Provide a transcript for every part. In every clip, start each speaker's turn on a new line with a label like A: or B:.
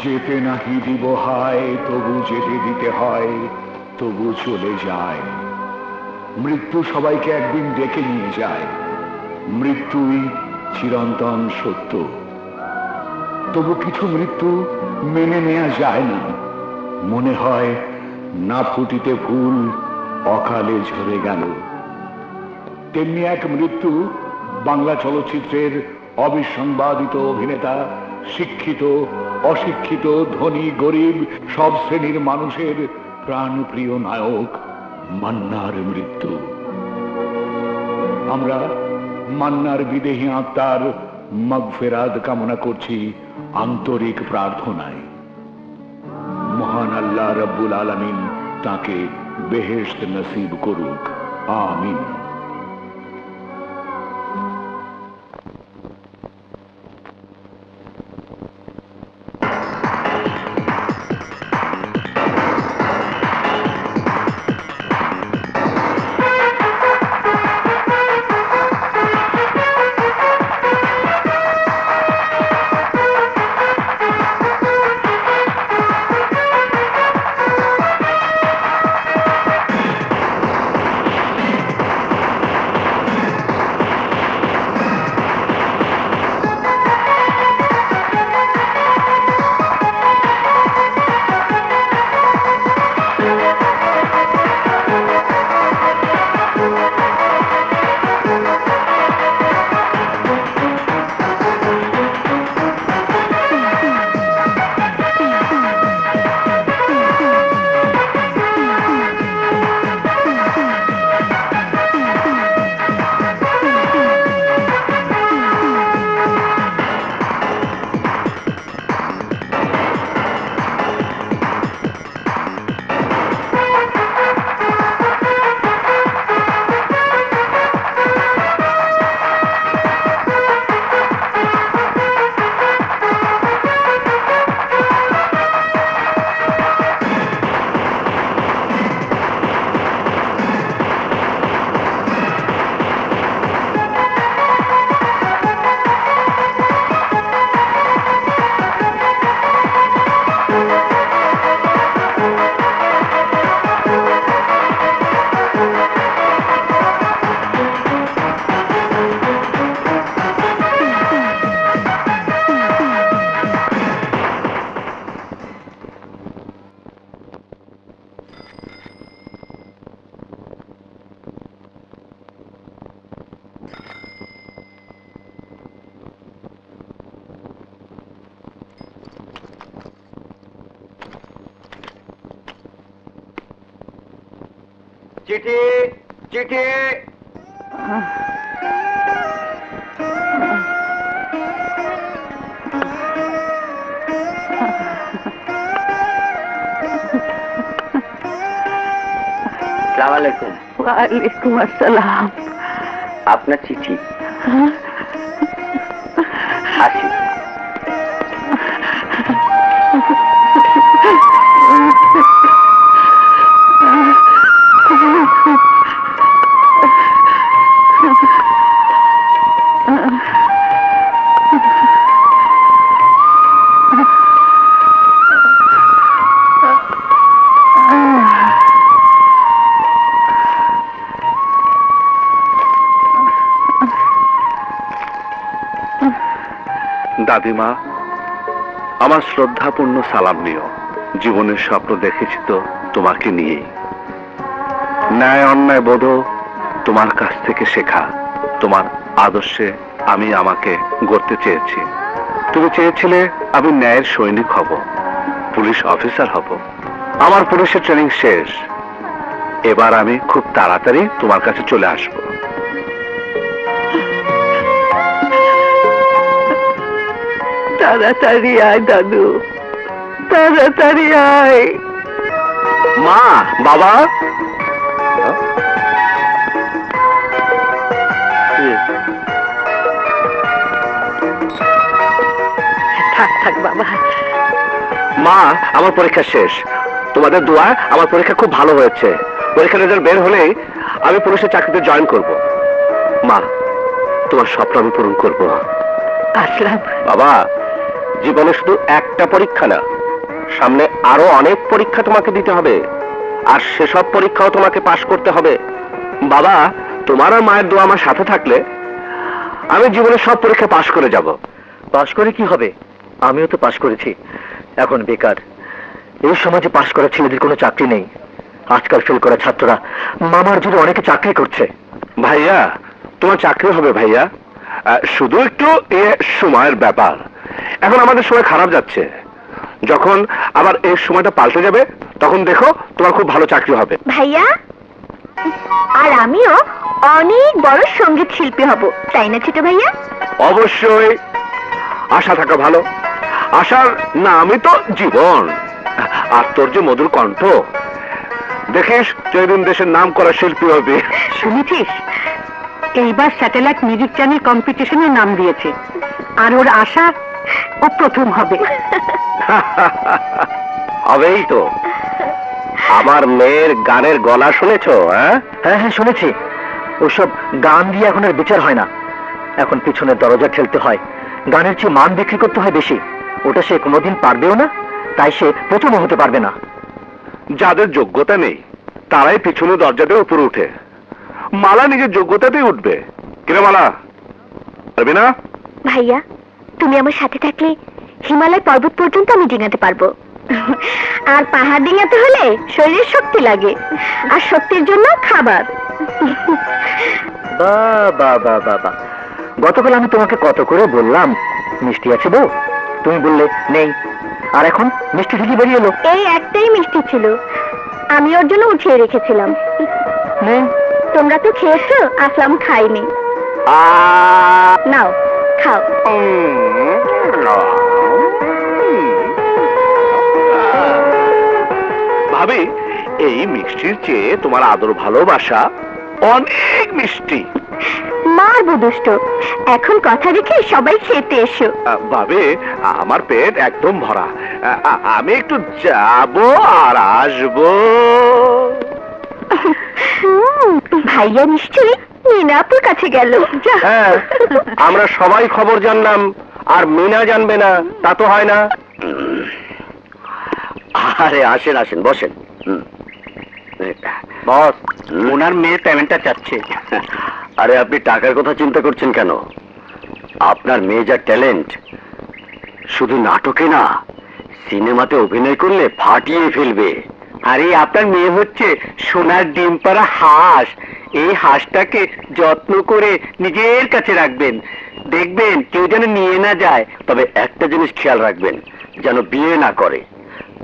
A: যেতে নাহি দিব হায়, তবু যেতে দিতে হয়, তবু চলে যায়। মৃত্যু সবাইকে একদিন ডেকে নিয়ে যায়, মৃত্যুই চিরন্তন সত্য। তবু কিছু মৃত্যু মেনে নেওয়া যায় না, মনে হয় না ফুটিতে ফুল অকালে ঝরে গেল। তেমনি এক মৃত্যু বাংলা চলচ্চিত্রের অবিসংবাদিত অভিনেতা, শিক্ষিত অশিক্ষিত, ধনী গরিব সব শ্রেণীর মানুষের প্রাণপ্রিয় নায়ক মান্নার মৃত্যু। আমরা মান্নার বিদেহী আত্মার মাগফিরাত কামনা করছি আন্তরিক প্রার্থনায়। মহান আল্লাহ রব্বুল আলামিন তাকে বেহেশত নসিব করুক, আমিন।
B: চিঠি চিঠি আসসালামু আলাইকুম।
C: ওয়ালাইকুম আসসালাম।
B: আপনার চিঠি। আসি।
D: দাদিমা, আমার শ্রদ্ধাপূর্ণ সালাম নিও। জীবনের স্বপ্ন দেখেছি তো তোমাকে নিয়েই। ন্যায় অন্যায় বোধ তোমার কাছ থেকে শেখা। তোমার আদর্শে আমি আমাকে গড়তে চেয়েছি। তুমি চেয়েছিলে আমি ন্যায়ের সৈনিক হব, পুলিশ অফিসার হব। আমার পুলিশের ট্রেনিং শেষ। এবার আমি খুব তাড়াতাড়ি তোমার কাছে চলে আসবো।
C: তাড়াতাড়ি আয় দাদু, তাড়াতাড়ি আয়।
D: মা, বাবা,
C: থাক থাক বাবা।
D: মা, আমার পরীক্ষা শেষ। তোমাদের দোয়া আমার পরীক্ষা খুব ভালো হয়েছে। পরীক্ষা রেজাল্ট বের হলেই আমি পুলিশের চাকরিতে জয়েন করব। মা, তোমার স্বপ্ন আমি পূরণ করব।
C: আসলাম।
D: বাবা, জীবনে শুধু একটা পরীক্ষা না, সামনে আরো অনেক পরীক্ষা তোমাকে দিতে হবে, আর সেসব পরীক্ষাও তোমাকে পাশ করতে হবে। বাবা, তোমার আর মায়ের দোয়া আমার সাথে থাকলে আমি জীবনে সব পরীক্ষা পাশ করে যাব।
E: পাশ করে কি হবে? আমিও তো পাশ করেছি, এখন বেকার। এই সমাজে পাশ করা ছেলেদের কোনো চাকরি নেই। আজকাল ফেল করা ছাত্ররা মামার জন্য অনেকে চাকরি করছে।
D: ভাইয়া, তোমার চাকরি হবে ভাইয়া, শুধু একটু সময়ের ব্যাপার। এখন আমাদের সময় খারাপ যাচ্ছে, যখন আবার এই সময়টা পাল্টে যাবে তখন দেখো তোমার খুব ভালো চাকরি হবে।
F: ভাইয়া, আর আমিও অনেক বড় সঙ্গীত শিল্পী হব, তাই না ছোট ভাইয়া?
D: অবশ্যই, আশা থাকা ভালো। আশার নামই তো জীবন। আর তোর যে মধুর কণ্ঠ, দেখিস যেদিন দেশের নাম করা শিল্পী হবে।
C: শুনেছিস এইবার স্যাটেলাইট মিউজিক চ্যানেল কম্পিটিশনের নাম দিয়েছে, আর ওর আশা ও প্রথম হবে।
D: হবেই তো। আমার মেয়ের গানের গলা শুনেছো?
E: হ্যাঁ হ্যাঁ শুনেছি। ওসব গান দিয়ে এখন আর বিচার হয় না, এখন পিছনের দরজা ঠেলতে হয়। গানের চেয়ে মান বিক্রি করতে হয় বেশি। ওটা সে কোনোদিন পারবেও না, তাই সে প্রথম হতে পারবে না।
D: যাদের যোগ্যতা নেই তারাই পিছনে দরজাতে উপরে উঠে। মালা নিজের যোগ্যতাতেই উঠবে। কিরে মালা, পারবি না?
F: ভাইয়া, তুমি আমার সাথে থাকলে হিমালয় পর্বত পর্যন্ত আমি ডিঙাতে পারবো। আর পাহাড় ডিঙাতে হলে শরীরের শক্তি লাগে, আর শক্তির জন্য খাবার।
E: বাবা বাবা বাবা, গতকাল আমি তোমাকে কত করে বললাম মিষ্টি আছে বউ, তুমি বললে নেই, আর এখন মিষ্টি ঠিকই বেরিয়ে এলো।
F: এই একটাই মিষ্টি ছিল, আমি ওর জন্য উঠিয়ে রেখেছিলাম।
E: নেই।
F: তোমরা তো খেয়েছো, আসলাম খাইনি। নাও খাও।
D: ভাবি, এই মিষ্টির চেয়ে তোমার আদর ভালোবাসা অনেক মিষ্টি।
F: মারবো দুষ্ট, এখন কথা রেখে সবাই খেতে এসো।
D: ভাবে, আমার পেট একদম ভরা, আমি একটু যাবো আর আসবো।
F: ভাইয়া নিশ্চয়ই মিনাপুর কাছে গেল।
D: হ্যাঁ, আমরা সবাই খবর জানলাম, আর মিনা জানবে না তা তো হয় না। আরে আসেন আসেন, বসেন। বস, ওনার মেয়ে পেমেন্টটা চাচ্ছে। আরে আপনি টাকার কথা চিন্তা করছেন কেন? আপনার মেয়ে যা ট্যালেন্ট, শুধু নাটকে না, সিনেমাতে অভিনয় করলে ফাটিয়ে ফেলবে। আরে আপনার মেয়ে হচ্ছে সোনার ডিম পাড়া হাঁস। এই হাঁসটাকে যত্ন করে নিজের কাছে রাখবেন, দেখবেন কেউ যেন নিয়ে না যায়। তবে একটা জিনিস খেয়াল রাখবেন, যেন বিয়ে না করে,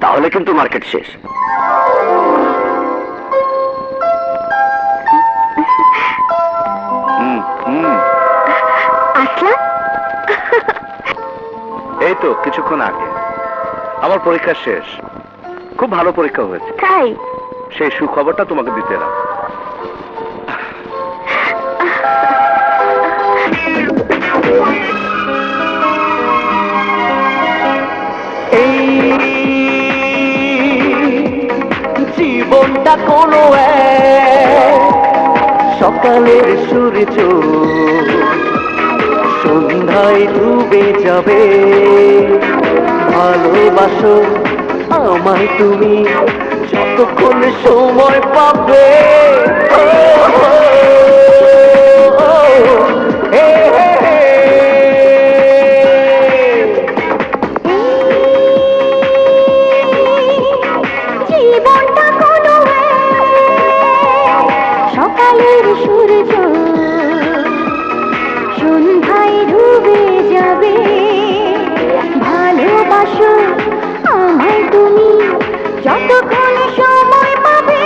D: তাহলে কিন্তু মার্কেট শেষ।
F: আসলাম।
D: এই তো কিছুক্ষণ আগে আমার পরীক্ষা শেষ, খুব ভালো পরীক্ষা হয়েছে।
F: তাই?
D: সেই সুখবরটা তোমাকে দিতে এলাম।
E: জীবনটা কোনো সকালের সূর্য সন্ধ্যায় ডুবে যাবে। ভালোবাসো আমায় তুমি যতক্ষণ সময় পাবে।
F: জীবনটা কোনো সকালের সূর্য সন্ধ্যায় ডুবে যাবে। ভালোবাসো আমায় তুমি যতক্ষণ সময় পাবে।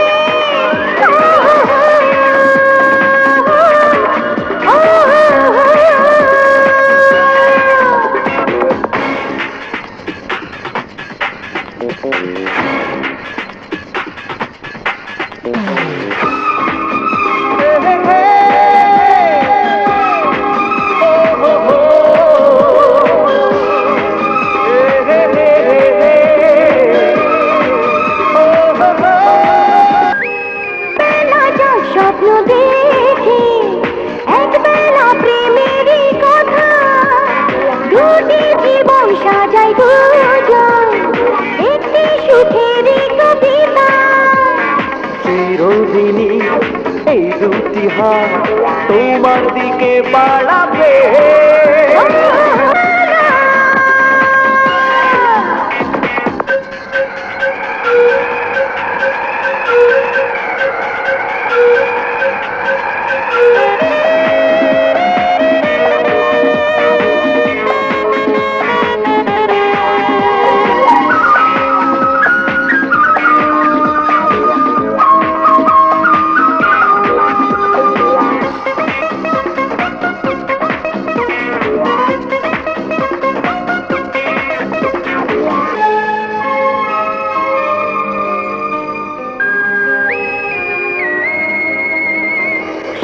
F: স্বপ্ন দেখে একবেলা প্রেমেরই কথা, দুটি জীবন সাজায়
E: তোমার দিকে বাড়াবে।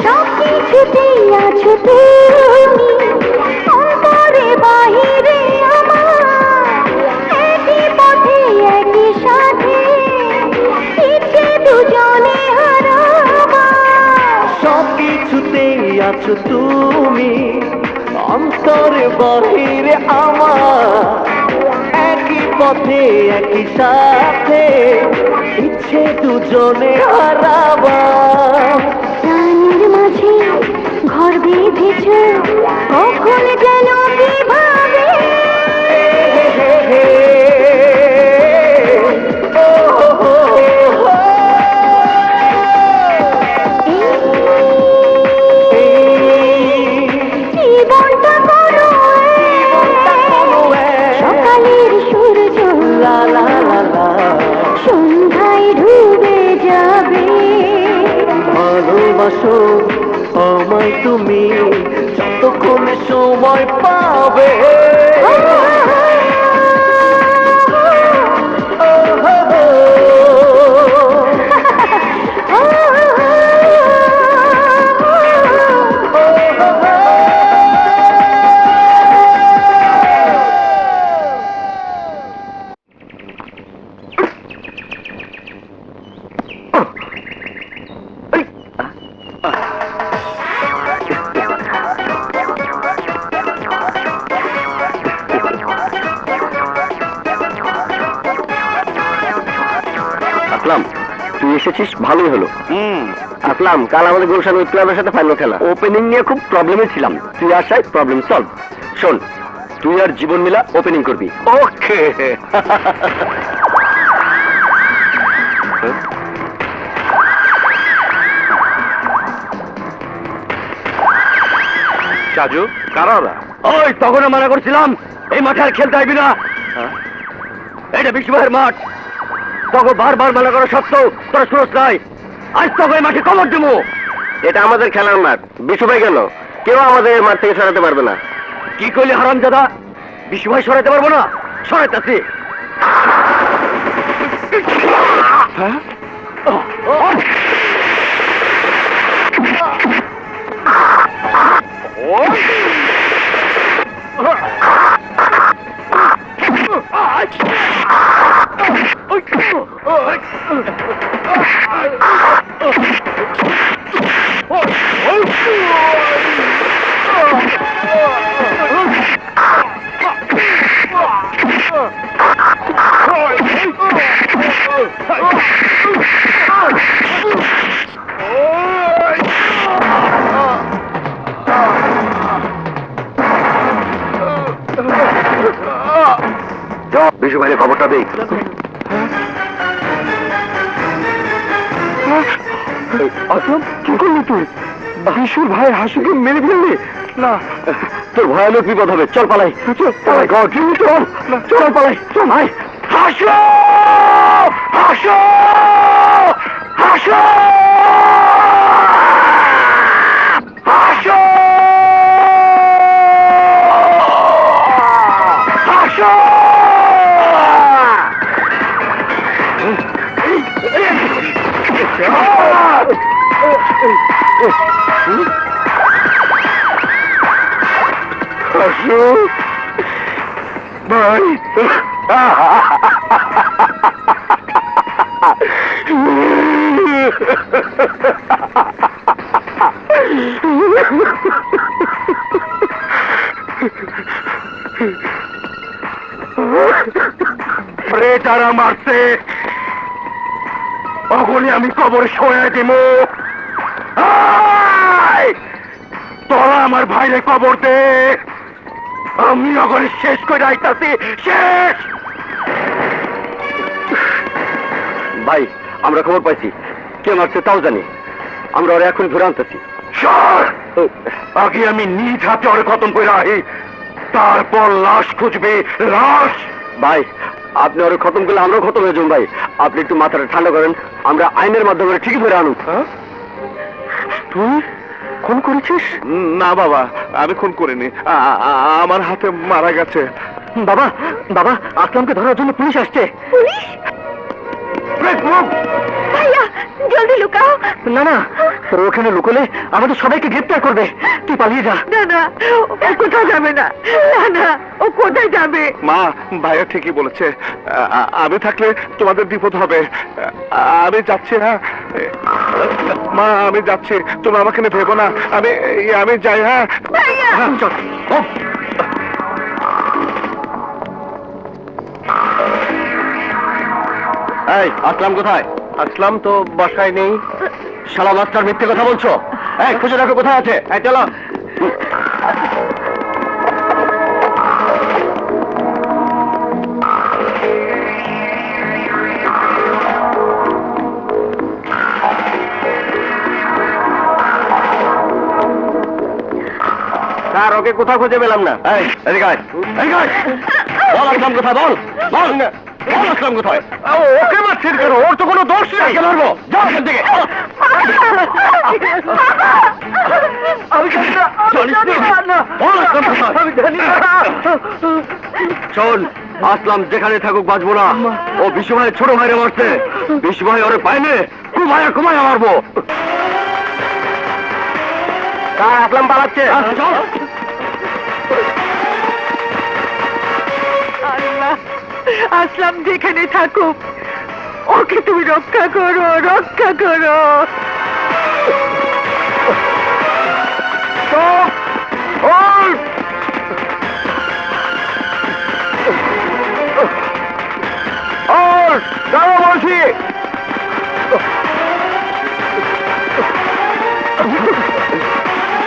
F: সবকিছুতেই আছো তুমি, অন্তরে বাহিরে আমার, একই পথে একই সাথে, ইচ্ছে দুজনে হারাবার।
E: সবকিছুতেই আছো তুমি, অন্তরে বাহিরে আমার, একই পথে একই সাথে, ইচ্ছে দুজনে হারাবার।
F: প্রাণীর মাঝে ঘর বেঁধেছ, কখন যেন কিভাবে। জীবনটা করো সকালের সূর্য সন্ধ্যায় ডুবে যাবে।
E: ভালোবাসো আমায় তুমি, যতক্ষণ সময় পাবে।
B: আসলাম, তুই এসেছিস ভালোই হলো। আসলাম, কাল আমাদের গুলশান উইথ ক্লাবের সাথে ফাইনাল খেলা, ওপেনিং নিয়ে খুব প্রবলেমে ছিলাম, তুই আসায় প্রবলেম সলভ। শোন, তুই আর জীবন মিলা ওপেনিং করবি।
D: ওকে। চাজু, কারা ওরা?
B: ওই তখন মানা করছিলাম এই মাঠে আর খেলতে আইবি না, এটা বিশ্বভাইয়ের মাঠ। তখন বারবার মানা করা সত্ত্বেও তোরা সুরজ নাই, আজ তখন এই মাঠে কবর দেবো। এটা আমাদের খেলার মাঠ, বিশ্বভাই কেন কেউ আমাদের এই মাঠ থেকে সরাতে পারবে না। কি করলি হারামজাদা? বিশ্বভাই সরাতে পারবো না? সরাইতাছি। বিশ্বভাইয়ের খবরটা দেই। আসলাম, কি করলি তুই? বিশুর ভাই হাসুকে মেরে ফেললি? না, তোর ভয়ানক বিপদ হবে, চল পালাই। চল পালাই, চল পালাই, চল ভাই। হাসু, হাসু, হাসু, হাসু, হাসু। হাসু ভাই, যারা মারছে তখনই আমি কবরে শোয়া দিব।
A: আমার ভাইরে কবর দে, আমি নগরে শেষ করে আইতাছি, শেষ।
B: ভাই আমরা খবর পাইছি কে মারছে তাও জানি, আমরা ওরা এখন ঘুরে আনতেছি।
A: সর! আগে আমি নিজ হাতে ওরে খতম করে আহি, তারপর লাশ খুঁজবে, লাশ।
B: ভাই আপনি ওরা খতম করলে আমরাও খতম হয়ে যাবো। ভাই আপনি একটু মাথাটা ঠান্ডা করেন, আমরা আইনের মাধ্যমে ঠিকই ধরে আনুন।
E: তুই খুন করেছিস?
D: না বাবা, আমি খুন করিনি, আমার হাতে মারা গেছে।
E: বাবা, বাবা, আসলামকে ধরার জন্য পুলিশ আসছে।
F: পুলিশ? ভাইয়া জলদি লুকাও।
E: না না, ওখানে লুকোলে আমাদের সবাইকে গ্রেপ্তার করবে। তুই পালিয়ে যা।
C: না না, ও কোথাও যাবে না। না না, ও কোথায় যাবে?
D: মা, ভাইয়া ঠিকই বলেছে, আমি থাকলে তোমাদের বিপদ হবে। আমি যাচ্ছি না মা, আমি যাচ্ছি, তুমি আমাকে নিয়ে ভেবো না, আমি যাই। হ্যাঁ
E: চল।
B: এই আসলাম কোথায়?
D: আসলাম তো বাসায় নেই।
B: শালা মাস্টার মিথ্যে কথা বলছো। এই খুঁজে রাখো কোথায় আছে। এই চলো। স্যার ওকে কোথাও খুঁজে পেলাম না। এই এদিকে আয়, এদিকে আয়। বল আসলাম কোথায়, বল বল না, বল আসলাম কোথায়।
A: ওকে মারছেন কেন? ওর তো কোনো দোষ নেই।
B: কাকে মারবো? যাও এখান থেকে।
E: আমি জানি না,
B: জানিস না? বল আসলাম কোথায়। শোন, আসলাম যেখানে থাকুক বাঁচবো না। ও বিশু ভাই ছোট ভাইরে মারছে, বিশু ভাই ওরে পাইলে কুমায়া মারবো। কার আসলাম পালাচ্ছে? চল।
C: আল্লাহ, আসলাম যেখানে থাকুক ওকে তুমি রক্ষা করো, রক্ষা করো।
B: দাঁড়াও বলছি।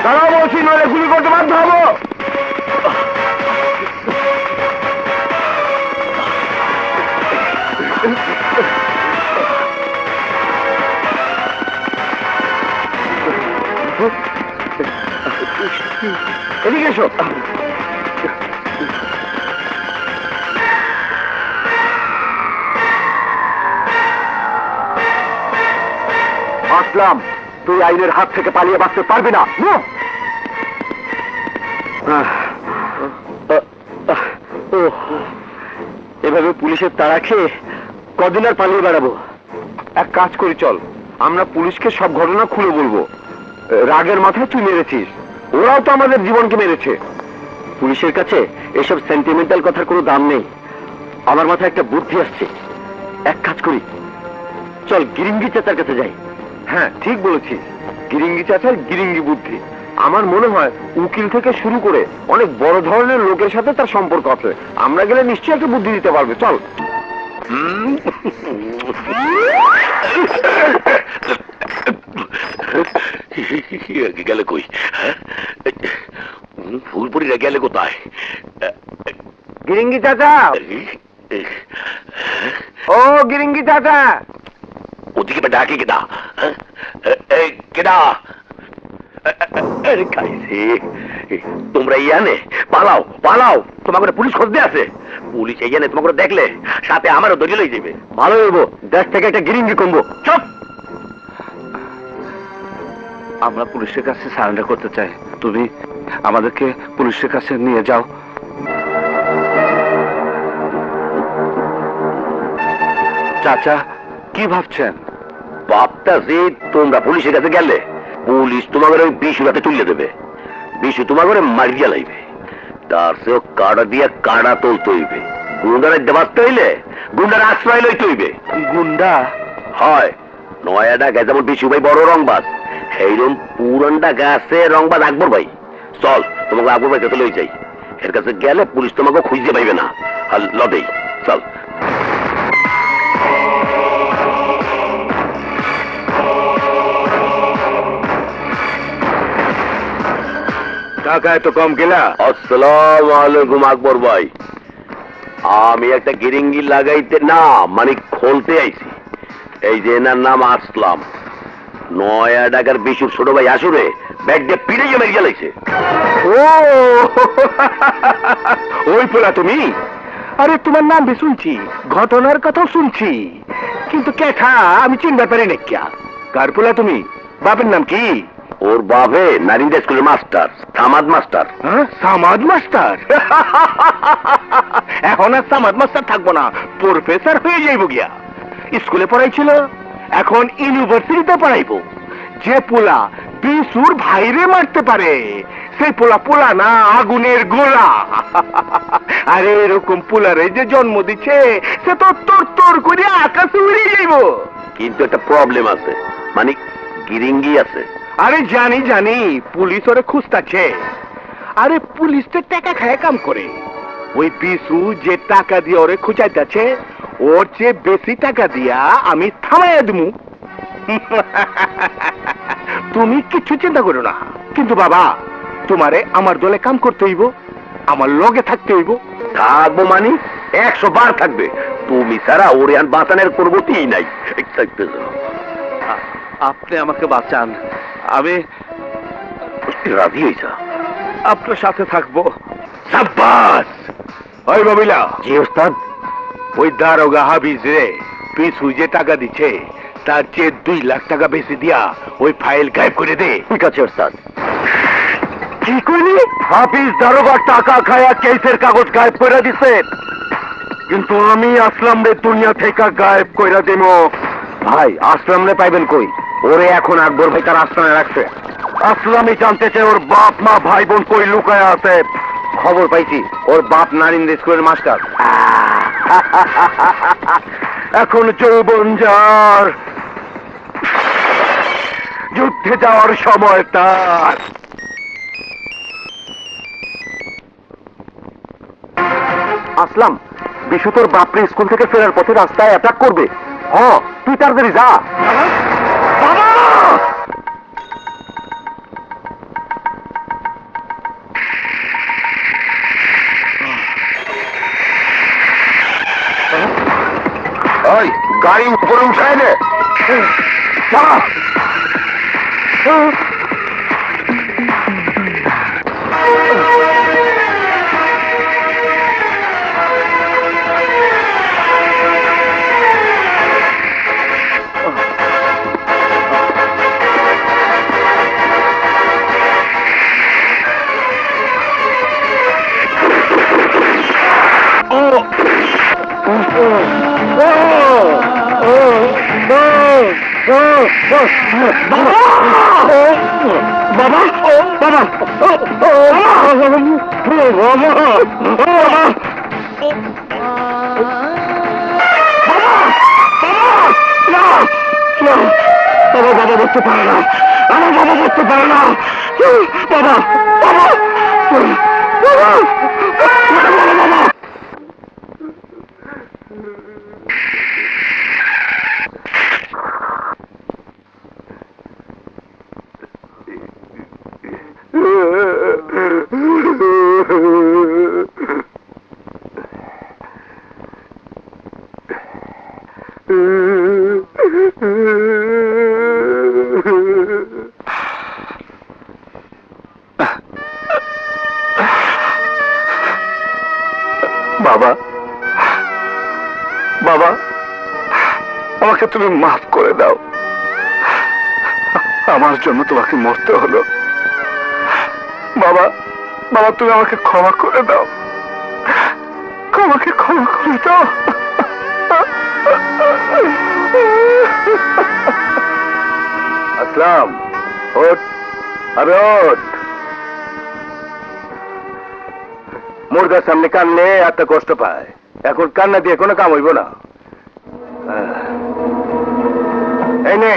B: দাঁড়াও বলছি, নইলে গুলি করতে বাধ্য হবো। এদিকে এসো। আসলাম, তুই আইনের হাত থেকে পালিয়ে বাঁচতে পারবি না। এভাবে পুলিশের তাড়া খেয়ে কদিন আর পালিয়ে বেড়াবো?
A: এক কাজ করি, চল আমরা পুলিশকে সব ঘটনা খুলে বলবো। রাগের মাথায় তুই মেরেছিস, ওরাও তো আমাদের জীবনকে মেরেছে।
B: পুলিশের কাছে এসব সেন্টিমেন্টাল কথার কোনো দাম নেই। আমার মাথায় একটা বুদ্ধি আসছে, এক কাজ করি, চল গিরিঙ্গি চাচার কাছে যাই।
A: হ্যাঁ ঠিক বলেছিস, গিরিঙ্গি চাচার গিরিঙ্গি বুদ্ধি। আমার মনে হয় উকিল থেকে শুরু করে অনেক বড় ধরনের লোকের সাথে তার সম্পর্ক আছে। আমরা গেলে নিশ্চয়ই একটা বুদ্ধি দিতে পারবে। চল।
B: গেলে কই? ফুলপুরিরা গেলে কোথায়?
A: গিরিঙ্গি চাচা, ও গিরিঙ্গি চাচা,
B: ওদিকে ডাকে কেডা? কেডা? তোমরা ইয়ানে পালাও, পালাও, তোমাকে পুলিশ খুঁজতে আছে। পুলিশ এইখানে তোমাকে দেখলে সাথে আমারও দড়ি লই যাবে। ভালো বলবো, দেশ থেকে একটা গিরিঙ্গি কমবো। চুপ।
D: আমরা পুলিশের কাছে সারেন্ডার করতে চাই, তুমি আমাদেরকে পুলিশের কাছে নিয়ে যাও। চাচা কি ভাবছেন?
B: ভাবতাছি তোমরা পুলিশের কাছে গেলে পুলিশ তোমাদের ওই বিশু রাতে তুলে দেবে, বিশু তোমার ঘরে মারিয়া লাইবে, তার সেও কাটা দিয়ে কাটা তুলতে হইবে। গুন্ডারা দেবাতে হইলে গুন্ডার আশ্রয় লইতে হইবে।
D: গুন্ডা?
B: হয়, নয়াডা গায়ে যেমন বিশু ভাই বড় রংবাজ, সেইরকম পুরানটা গাছে রংবাজ আকবর ভাই। চল তোমাকে আকবর ভাই কাছে লই যাই, এর কাছে গেলে পুলিশ তোমাকে খুঁজতে পাইবে না। আর লদেই চল।
A: টাকা এত কম গেলা?
B: আসসালামু আলাইকুম আকবর ভাই, আমি একটা গিরিঙ্গি লাগাইতে না মানে খুলতে আইছি। এই যে এনার নাম আসলাম, নয়া টাকার বিশুর ছোট ভাই আসুরে ব্যাগ দিয়ে পিড়ে মেরে গেলাইছে।
A: ও ওই পোলা তুমি? আরে তোমার নাম বি শুনছি, ঘটনার কথাও শুনছি, কিন্তু কেঠা আমি চিনতে পারি না। ক্যা কার পোলা তুমি? বাপের নাম কি?
B: ওর বাপে নারিন্দা স্কুলের মাস্টার, সামাদ মাস্টার।
A: হ্যাঁ, সামাদ মাস্টার। এখন আর সামাদ মাস্টার থাকবো না, প্রফেসর হয়ে যাইব গিয়া। স্কুলে পড়াইছিল, এখন ইউনিভার্সিটিতে পড়াইবো। যে পোলা বিশুর ভাইরে মারতে পারে সেই পোলা পোলা না, আগুনের গোলা। আরে এরকম পোলারে যে জন্ম দিচ্ছে সে তো তোর তোর করে আকাশে উড়ে যাইব।
B: কিন্তু একটা প্রবলেম আছে, মানে গিরিঙ্গি আছে।
A: আরে জানি জানি, পুলিশ ওরে খুঁজতাছে। আরে পুলিশ তো টাকা খায় কাম করে। ওই বিশু যে টাকা দিয়ে ওরে খুঁজাইতেছে, ওর চেয়ে বেশি টাকা দিয়া আমি থামাইয়া দিমু। তুমি কিছু চিন্তা করো না। কিন্তু বাবা, তোমারে আমার দলে কাম করতে হইব, আমার লগে থাকতে হইব।
B: থাকবো মানে 100 বার থাকবে। তুমি ছাড়া ওরে আর বাঁচানোর করবতেই নাই।
D: আপনি আমাকে বাঁচান, আমি
B: রাজি হইছা?
A: আপনার সাথে থাকবো। সাব্বাস! ওই বাবিলা।
B: জি ওস্তাদ।
A: ওই দারোগা হাবিজ রে পিছু যে টাকা দিচ্ছে তার চেয়ে 2 লাখ টাকা বেশি দিয়া ওই ফাইল গায়েব করে দে।
B: ঠিক আছে ওস্তাদ।
A: কি করলি?
B: হাফিজ দারোগা টাকা খায়া কেসের কাগজ গায়েব করে দিছে, কিন্তু আমি আসলাম রে দুনিয়া থেকে গায়েব কইরা দেব।
A: ভাই, আসলাম রে পাইবেন কই? ওরে এখন আকবর ভাই তার আস্তানায় রাখছে।
B: আসলামই জানতে চাই ওর বাপ মা ভাই বোন কই লুকায় আছে।
A: খবর পাইছি, ওর বাপ নারিন্দা স্কুলের মাস্টার।
B: এখন যৌবন যার, যুদ্ধে যাওয়ার সময় তার।
A: আসলাম, বিশু তোর বাপরে স্কুল থেকে ফেরার পথে রাস্তায় অ্যাটাক করবে। তুই তাড়াতাড়ি যা। ওই গাড়ি উপরে উঠায় নে। বাবা বসতে পারে না, আমার বাবা বসতে পারে না। বাবা বাবা বাবা। বাবা বাবা, আমাকে তুমি মাফ করে দাও। আমার জন্য তোমাকে মরতে হলো। বাবা বাবা, তুমি আমাকে ক্ষমা করে দাও, আমাকে ক্ষমা করে দাও। আসলাম, ওঠ, আরে ওঠ। মুর্গার সামনে কানলে এত কষ্ট পায়, এখন কান্না দিয়ে কোনো কাম হইব না। এই নে,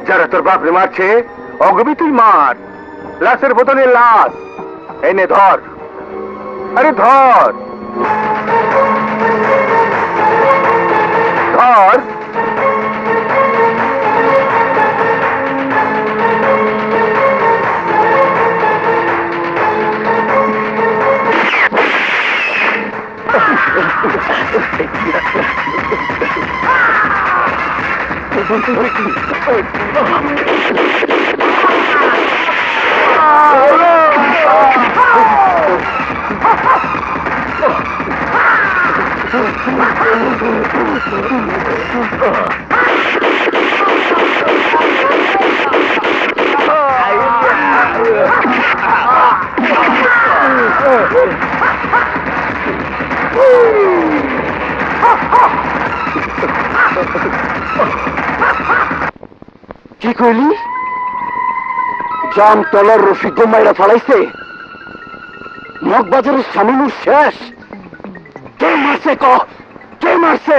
A: যারা তোর বাপরে মারছে অগবি তুই মার, লাশের বোতলে লাশ। এই নে ধর, আরে ধর ধর।
B: কি কইলি? জাম তলার রফিক মাইরা ফালাইছে, মগবাজারের স্বামীনুর শেষ। কে মারছে ক? কে মারছে?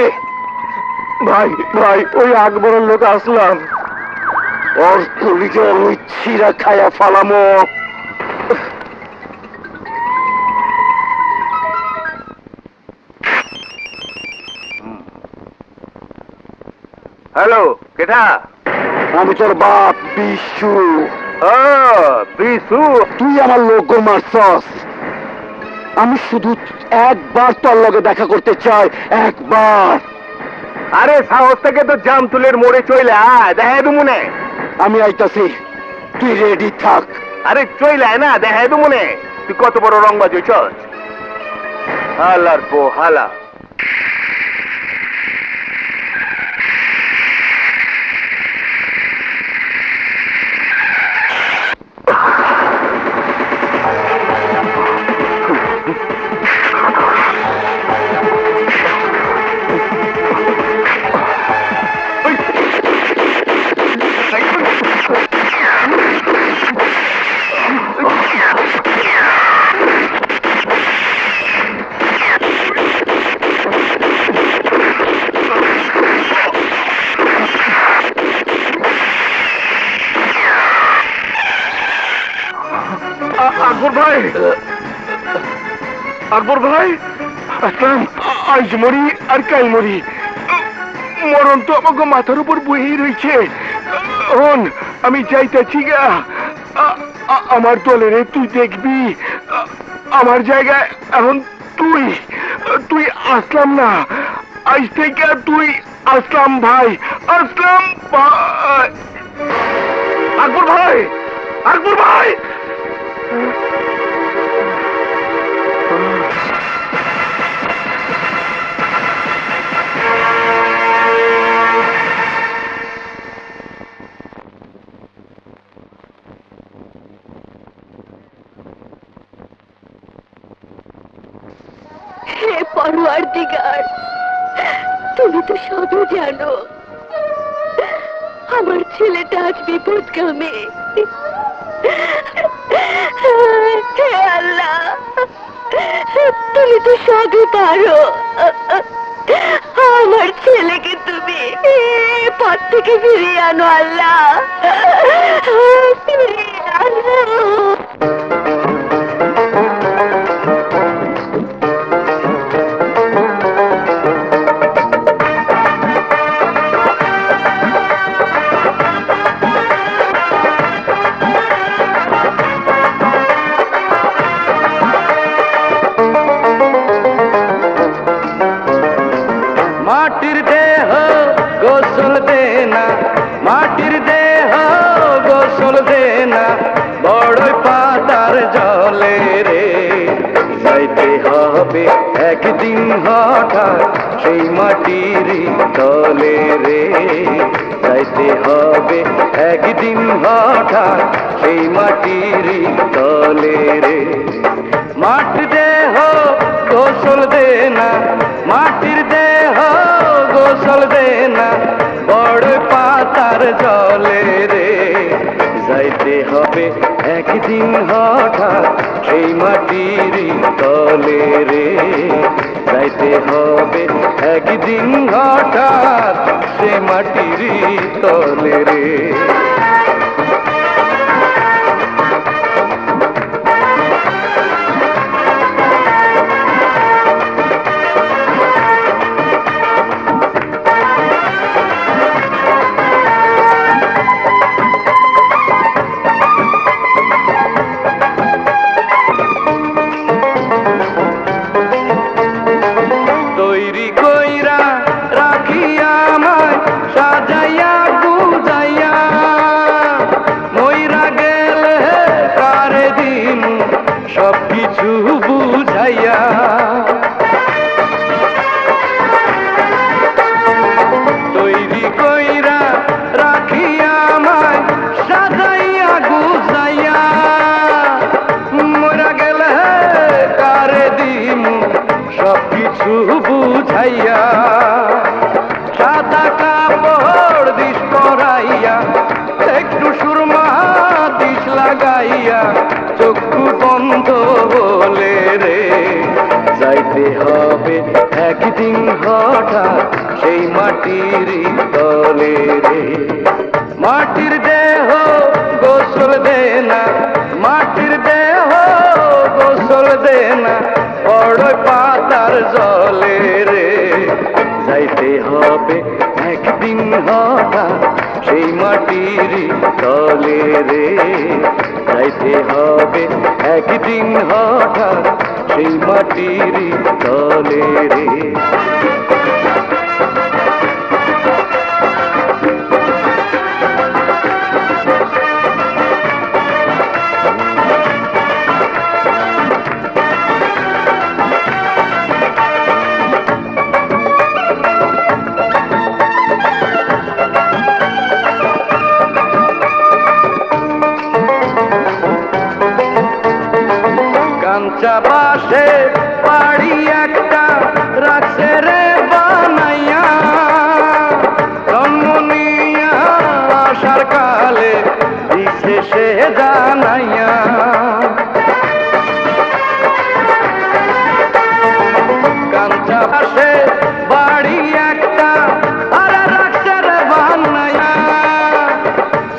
B: ভাই ভাই, ওই আকবরের লোক আসলাম। ওর তুলিকে ওই ছিঁড়া খায়া ফালামো।
A: হ্যালো, কেটা?
B: আমি তোর বাপ বিশু।
A: ও বিশু,
B: তুই আমার লোক মারছস। আমি শুধু একবার তোর লগে দেখা করতে চাই, একবার।
A: আরে সাহস থেকে তো জাম তুলের মোড়ে চইলে আয়, দেখাই দু মনে।
B: আমি আইতাছি, তুই রেডি থাক।
A: আরে চইলে আয় না, দেখাই দু মনে। তুই কত বড় রংবাজ হইছস। হালার পো হালা। আকবর ভাই, আকবর ভাই, আসলাম। আজ মরি আর কাল মরি, মরণ তো আমাকে মাথার উপর বই রয়েছে। আমি চাইতেছি গা, আমার দলের তুই দেখবি। আমার জায়গায় এখন তুই তুই আসলাম না, আজ থেকে তুই আসলাম ভাই, আসলাম ভাই। আকবর ভাই, আকবর ভাই।
F: হে পরওয়ারদিগার, তুমি তো সবই জানো। আমার ছেলেটা আজ বিপদগামী। হে আল্লাহ, তুমি তো সবই পারো। আমার ছেলেকে তুমি এই পথ থেকে ফিরিয়ে আনো আল্লাহ, ফিরিয়ে আনো।
B: মাটির দেহ গোসল দেনা, মাটির দেহ গোসল দেনা, বড়ই পাতার জলে রে। যাইতে হবে একদিন হঠাৎ সেই মাটির তলে রে। যাইতে হবে একদিন হঠাৎ সেই মাটির তলে রে। মাটির দেহ গোসল দেনা, মাটির দেহ গোসল দেনা, বড় পাতার জলে রে। যাইতে হবে একদিন হঠাৎ সেই মাটির তলে রে। যাইতে হবে একদিন হঠাৎ সে মাটির তলে রে। তৈরি কইরা রাখিয়া আমায় সাজাইয়া পাইয়া চক্ষু বন্ধ হলে রে যাইতে হবে একদিন হঠাৎ সেই মাটির তলে রে মাটির দেহ গোসল দে না মাটির দেহ গোসল দে না বড় পাতার জলে রে যাইতে হবে একদিন হঠাৎ সেই মাটির তলে রে যাইতে হবে একদিন হঠাৎ সেই মাটির তলে রে কাঁচা বাসে বাড়ি একটা রাখছে রে বানাইয়া জন্ম নিয়া আসার কালে দিছে সে জানাইয়া কাঁচা বাসে বাড়ি একটা আর রাখছে রে বানাইয়া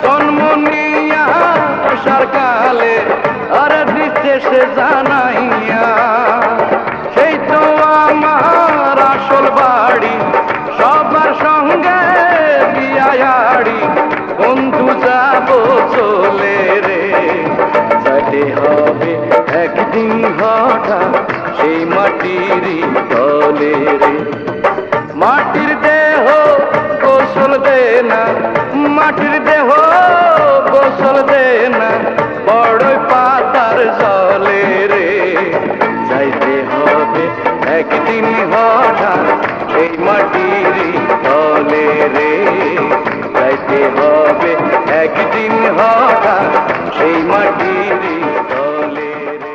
B: জন্ম নিয়া আসার কালে আর দিতে সে জানাইয়া সেই তো আমার আসল বাড়ি সবার সঙ্গে বিয়াড়ি বন্ধু যাব চলে রে যাইতে হবে একদিন হঠাৎ সেই মাটির তলে রে মাটির দেহ গোসল দে না মাটির দেহ গোসল দে না বড় পাতার জলে রে যাইতে হবে একদিন হঠাৎ সেই মাটির তলে রে যাইতে হবে একদিন হঠাৎ সেই মাটির তলে রে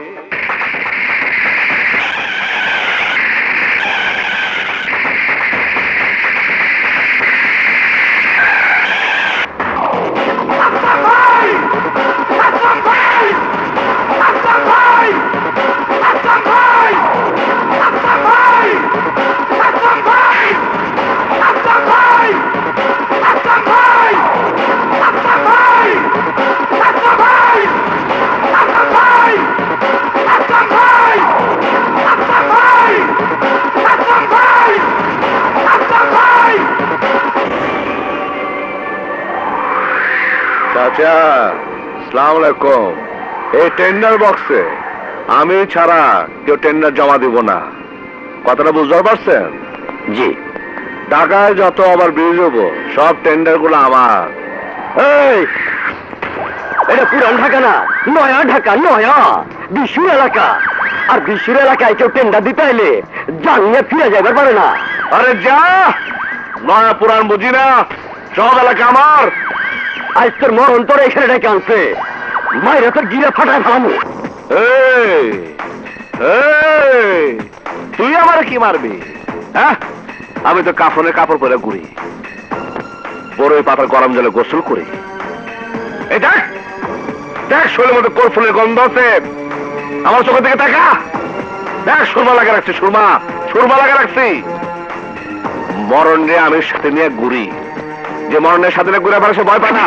D: চাচা আসসালামু আলাইকুম এই টেন্ডার বক্সে আমি ছাড়া কেউ টেন্ডার জমা দিব না কথাটা বুঝতে পারছেন
B: জি
D: ঢাকায় যত আবার ব্রিজ হবো সব টেন্ডার গুলো আমার
B: এই এটা পুরান ঢাকা না নয়া ঢাকা নয়া বিশুর এলাকা আর বিশুর এলাকায় কেউ টেন্ডার দিতে এলে জানিয়ে ফিরে যাবার পারে না
D: আরে যা নয়া পুরান বুঝি না সব এলাকা আমার
B: আজ তোর মরণ তোর এখানে ডেকে আনছে মায়েরা তোর গিরে ফাটায় ফেলামু
D: এই এই তুই আমার কি মারবি হ্যাঁ আমি তো কাফনের কাপড় পরে ঘুরি বড়ই পাতার গরম জলে গোসল করি এই দেখ দেখ শরীরের মধ্যে কর্ফুলের গন্ধ আছে আমার চোখের দিকে তাকা দেখ সুরমা লাগা রাখছি সুরমা লাগা রাখছি মরণ রে আমি সাথে নিয়ে ঘুরি যে মরণের সাথে ঘুরে বেড়া সে ভয় পায় না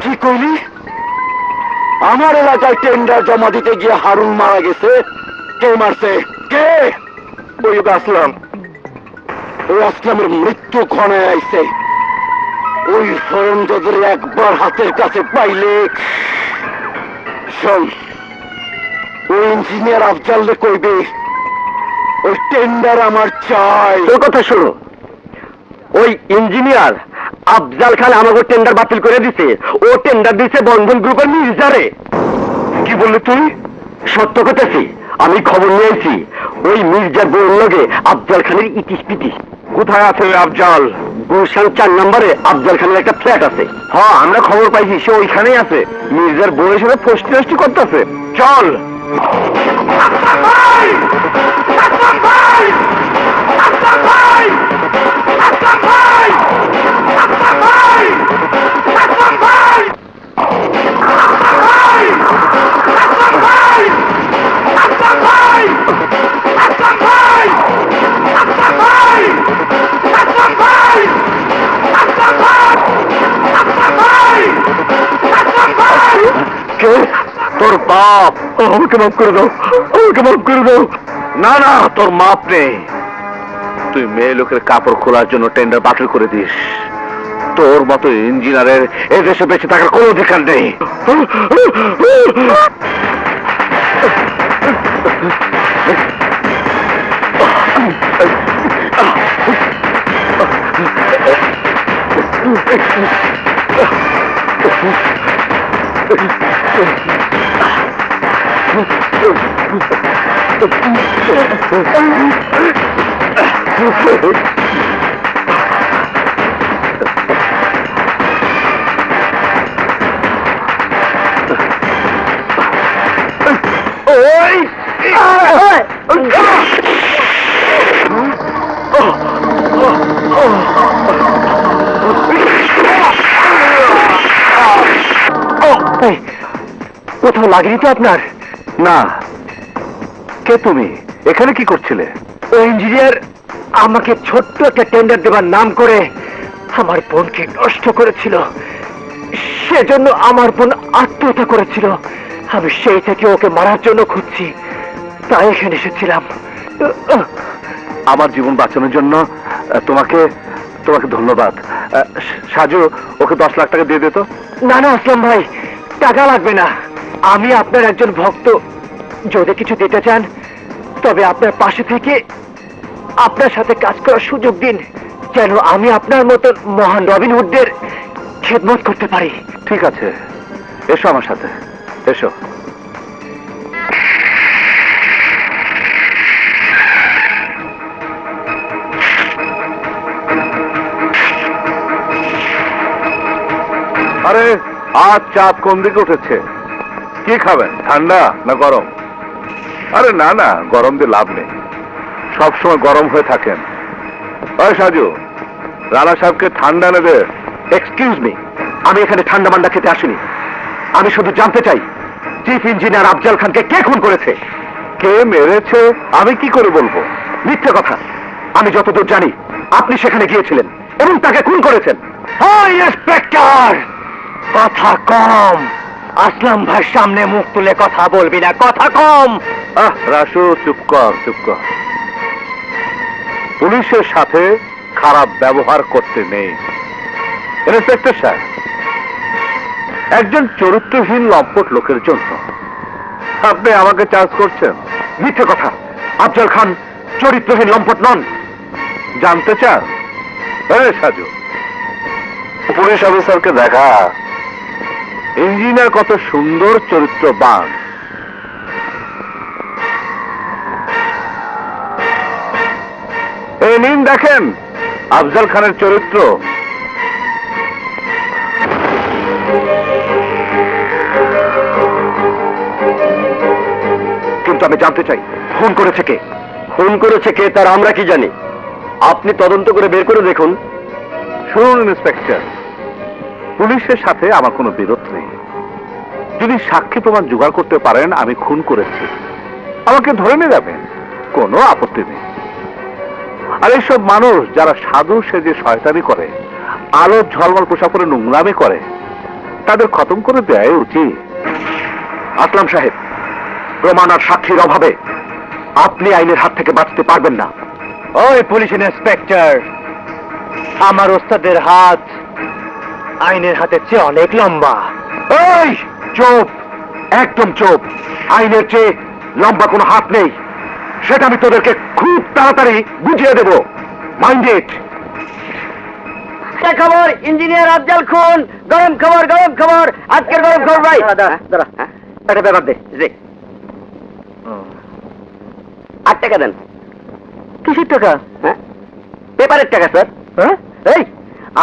B: কি কইলি? আমার এলাকায় টেন্ডার জমা দিতে গিয়ে হারুন মারা গেছে। কে মারছে? কে? ওই আসলাম। ওই আসলামের মৃত্যু ক্ষণে আইছে। ওই সরঞ্জাদের একবার হাতের কাছে পাইলে শোন, ওই ইঞ্জিনিয়ার আফজালরে কইবে ওই টেন্ডার আমার চাই। তোর কথা শোনো, ওই ইঞ্জিনিয়ার আফজাল খান আমাকে টেন্ডার বাতিল করে দিছে। ও টেন্ডার দিছে বন্ধন গ্রুপের মির্জারে। কি বললি তুই? সত্য কথাছি, আমি খবর নিয়েছি। ওই মির্জার বউর লগে আফজাল খানের ইটিস পিটিস।
A: কোথায় আছে ওই আফজাল?
B: গুলশান 4 নম্বরে আফজাল খানের একটা ফ্ল্যাট আছে।
A: হ্যাঁ, আমরা খবর পাইছি সে ওইখানেই আছে। মির্জার বউয়ের সাথে ফষ্টি করতেছে। চল।
B: কে? তোর বাপ। আমাকে মাফ করে দাও, আমাকে মাফ করে দাও।
A: না না, তোর মাপ নেই। তুই মেয়ে লোকের কাপড় খোলার জন্য টেন্ডার বাতিল করে দিস। তোর মতো ইঞ্জিনিয়ারের এদেশে বেঁচে থাকার কোনো অধিকার নেই।
B: কোথাও লাগেনি তো আপনার?
A: না। কে তুমি? এখানে কি করছিলে?
B: ওই ইঞ্জিনিয়ার আমাকে ছোট্ট একটা টেন্ডার দেবার নাম করে আমার বোনকে নষ্ট করেছিল। সেজন্য আমার বোন আত্মহত্যা করেছিল। আমি সেই থেকে ওকে মারার জন্য খুঁজছি, তাই এখানে এসেছিলাম।
A: আমার জীবন বাঁচানোর জন্য তোমাকে তোমাকে ধন্যবাদ। সাজু, ওকে 10 লাখ টাকা দিয়ে দিত।
B: না না আসলাম ভাই, টাকা লাগবে না। আমি আপনার একজন ভক্ত। যদি কিছু দিতে চান তবে আপনার পাশে থেকে আপনার সাথে কাজ করার সুযোগ দিন, যেন আমি আপনার মতন মহান রবিন হুডদের খেদমত করতে পারি।
A: ঠিক আছে, এসো আমার সাথে, এসো। আরে আজ চাপ কোন দিকে উঠেছে? কি খাবেন, ঠান্ডা না গরম? আরে না না, গরম দিয়ে লাভ নেই, সবসময় গরম হয়ে থাকেন। ওই সাজু, রানা সাহেবকে ঠান্ডা এনে দে।
B: এক্সকিউজ মি, আমি এখানে ঠান্ডা মান্ডা খেতে আসিনি। আমি শুধু জানতে চাই চিফ ইঞ্জিনিয়ার আফজাল খানকে কে খুন করেছে?
A: কে মেরেছে আমি কি করে বলবো?
B: মিথ্যে কথা। আমি যতদূর জানি আপনি সেখানে গিয়েছিলেন এবং তাকে খুন করেছেন। ওই ইন্সপেক্টর, কথা কম। আসলাম ভাইয়ের সামনে মুখ তুলে কথা বলবি না, কথা কম।
A: রাসু, চুপ কর, চুপ কর। পুলিশের সাথে খারাপ ব্যবহার করতে নেই। ইন্সপেক্টর সাহেব, একজন চরিত্রহীন লম্পট লোকের জন্য আপনি আমাকে চার্জ করছেন?
B: মিথ্যে কথা। আফজাল খান চরিত্রহীন লম্পট নন।
A: জানতে চান? সাজু, পুলিশ অফিসারকে দেখা ইঞ্জিনিয়ার কত সুন্দর চরিত্রবান। এই নিন দেখেন আফজাল খানের চরিত্র।
B: কিন্তু আমি জানতে চাই খুন করেছে কে? খুন করেছে কে তার আমরা কি জানি? আপনি তদন্ত করে বের করে দেখুন।
A: শুনুন ইন্সপেক্টর, পুলিশের সাথে আমার কোনো বিরোধ নেই। যদি সাক্ষী প্রমাণ জোগাড় করতে পারেন আমি খুন করেছি, আমাকে ধরে নিয়ে যাবেন, কোনো আপত্তি নেই। আর এইসব মানুষ যারা সাধু সেজে শয়তানি করে, আলো ঝলমল পোশাক পরে নোংরামি করে, তাদের খতম করে দেয় উচিত।
B: আসলাম সাহেব, প্রমাণ আর সাক্ষীর অভাবে আপনি আইনের হাত থেকে বাঁচতে পারবেন না। ওই পুলিশ ইন্সপেক্টর, আমার ওস্তাদের হাত
E: আইনের হাতের চেয়ে অনেক লম্বা। এই চুপ, একদম চুপ। আইনের চেয়ে লম্বা কোনো হাত নেই, সেটা আমি তোদেরকে খুব তাড়াতাড়ি বুঝিয়ে দেব। Mind it.
B: খবর ইঞ্জিনিয়ার আফজাল খুন, গরম খবর গরম খবর, আজকের গরম খবর ভাই।
E: দাঁড়া, একটা ব্যাপার দে।
B: জি 8 টাকা দেন।
E: কিসের টাকা?
B: হ্যাঁ পেপারের টাকা স্যার।
E: হ্যাঁ? এই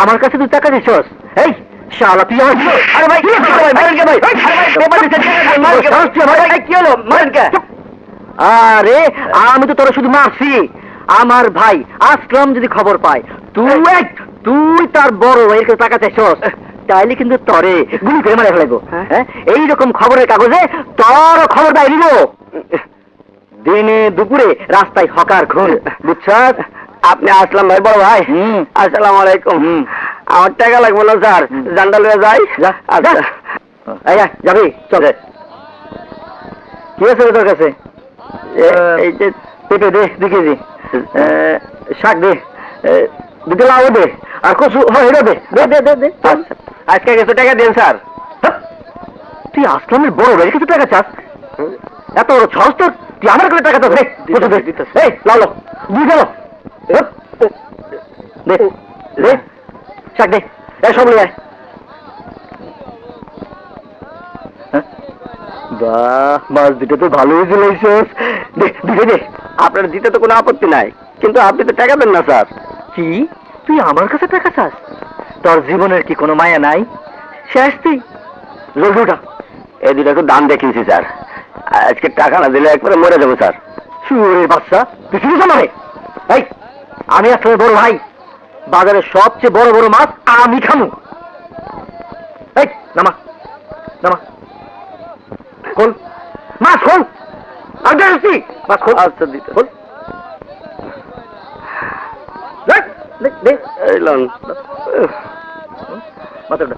E: আমার কাছে তুই টাকা দিচ্ছস? এই শালা তুই আমার
B: আরে ভাই কি হলো ভাই, মারেন কে ভাই? আরে ভাই পেপার দিতে মারেন কে ভাই? কি হলো মারেন কে?
E: আরে আমি তো তোরা শুধু মারছি। আমার ভাই আসলাম যদি খবর পায় তুই তার বড় ভাইয়ের কাছে টাকা চাইছস, তাইলে কিন্তু তরে গুলি করে মারা ফেলাইবো। হ্যাঁ, এইরকম খবরের কাগজে তোর খবর দেয় দিব। দিনে দুপুরে রাস্তায় হকার খুন, বুঝছস?
B: আপনি আসলাম ভাই বড় ভাই। আসসালামু আলাইকুম। আমার টাকা লাগবে না স্যার, জান্ডা লয়ে যাই। আচ্ছা
E: এই যাবি? চল। কি আছে তোর কাছে?
B: এই যে
E: পেঁপে দে 2 কেজি, শাক দে 2 লাউ দে, আর কচু এটা দে দে দে দে।
B: আচ্ছা, আজকে কিছু টাকা দিন স্যার।
E: তুই আসলামের বড় ভাই কিছু টাকা চাস? এত বড় সাহস তোর? তুই আমার কাছে টাকা চাস? এই লাউ লাউ 2 গেল দে দে, শাক দে, সব নিয়ে আয়। বাহ, মাছ দুটো তো ভালোই চলেছিস। দে 2 দে।
B: আপনার দিতে তো কোনো আপত্তি নাই, কিন্তু আপনি তো টাকা দেন না স্যার।
E: কি তুই আমার কাছে টাকা চাস? তোর জীবনের কি কোনো মায়া নাই? শেষ তুই লডুটা।
B: এই দুটাকে দাম দেখিয়েছি স্যার, আজকে টাকা না দিলে একবারে মরে যাবো স্যার।
E: শুয়োরের বাচ্চা, তুই শুধু জানাবে? এই আমি আসলে বড় ভাই, বাজারের সবচেয়ে বড় বড় মাছ আমি খামু। এই নামা নামা, খোল মাছ খোল। আর দেখছি মাছ খোল।
B: আচ্ছা দিতে
E: খোল। দে দে দে
B: এই লন।
E: মাথাটা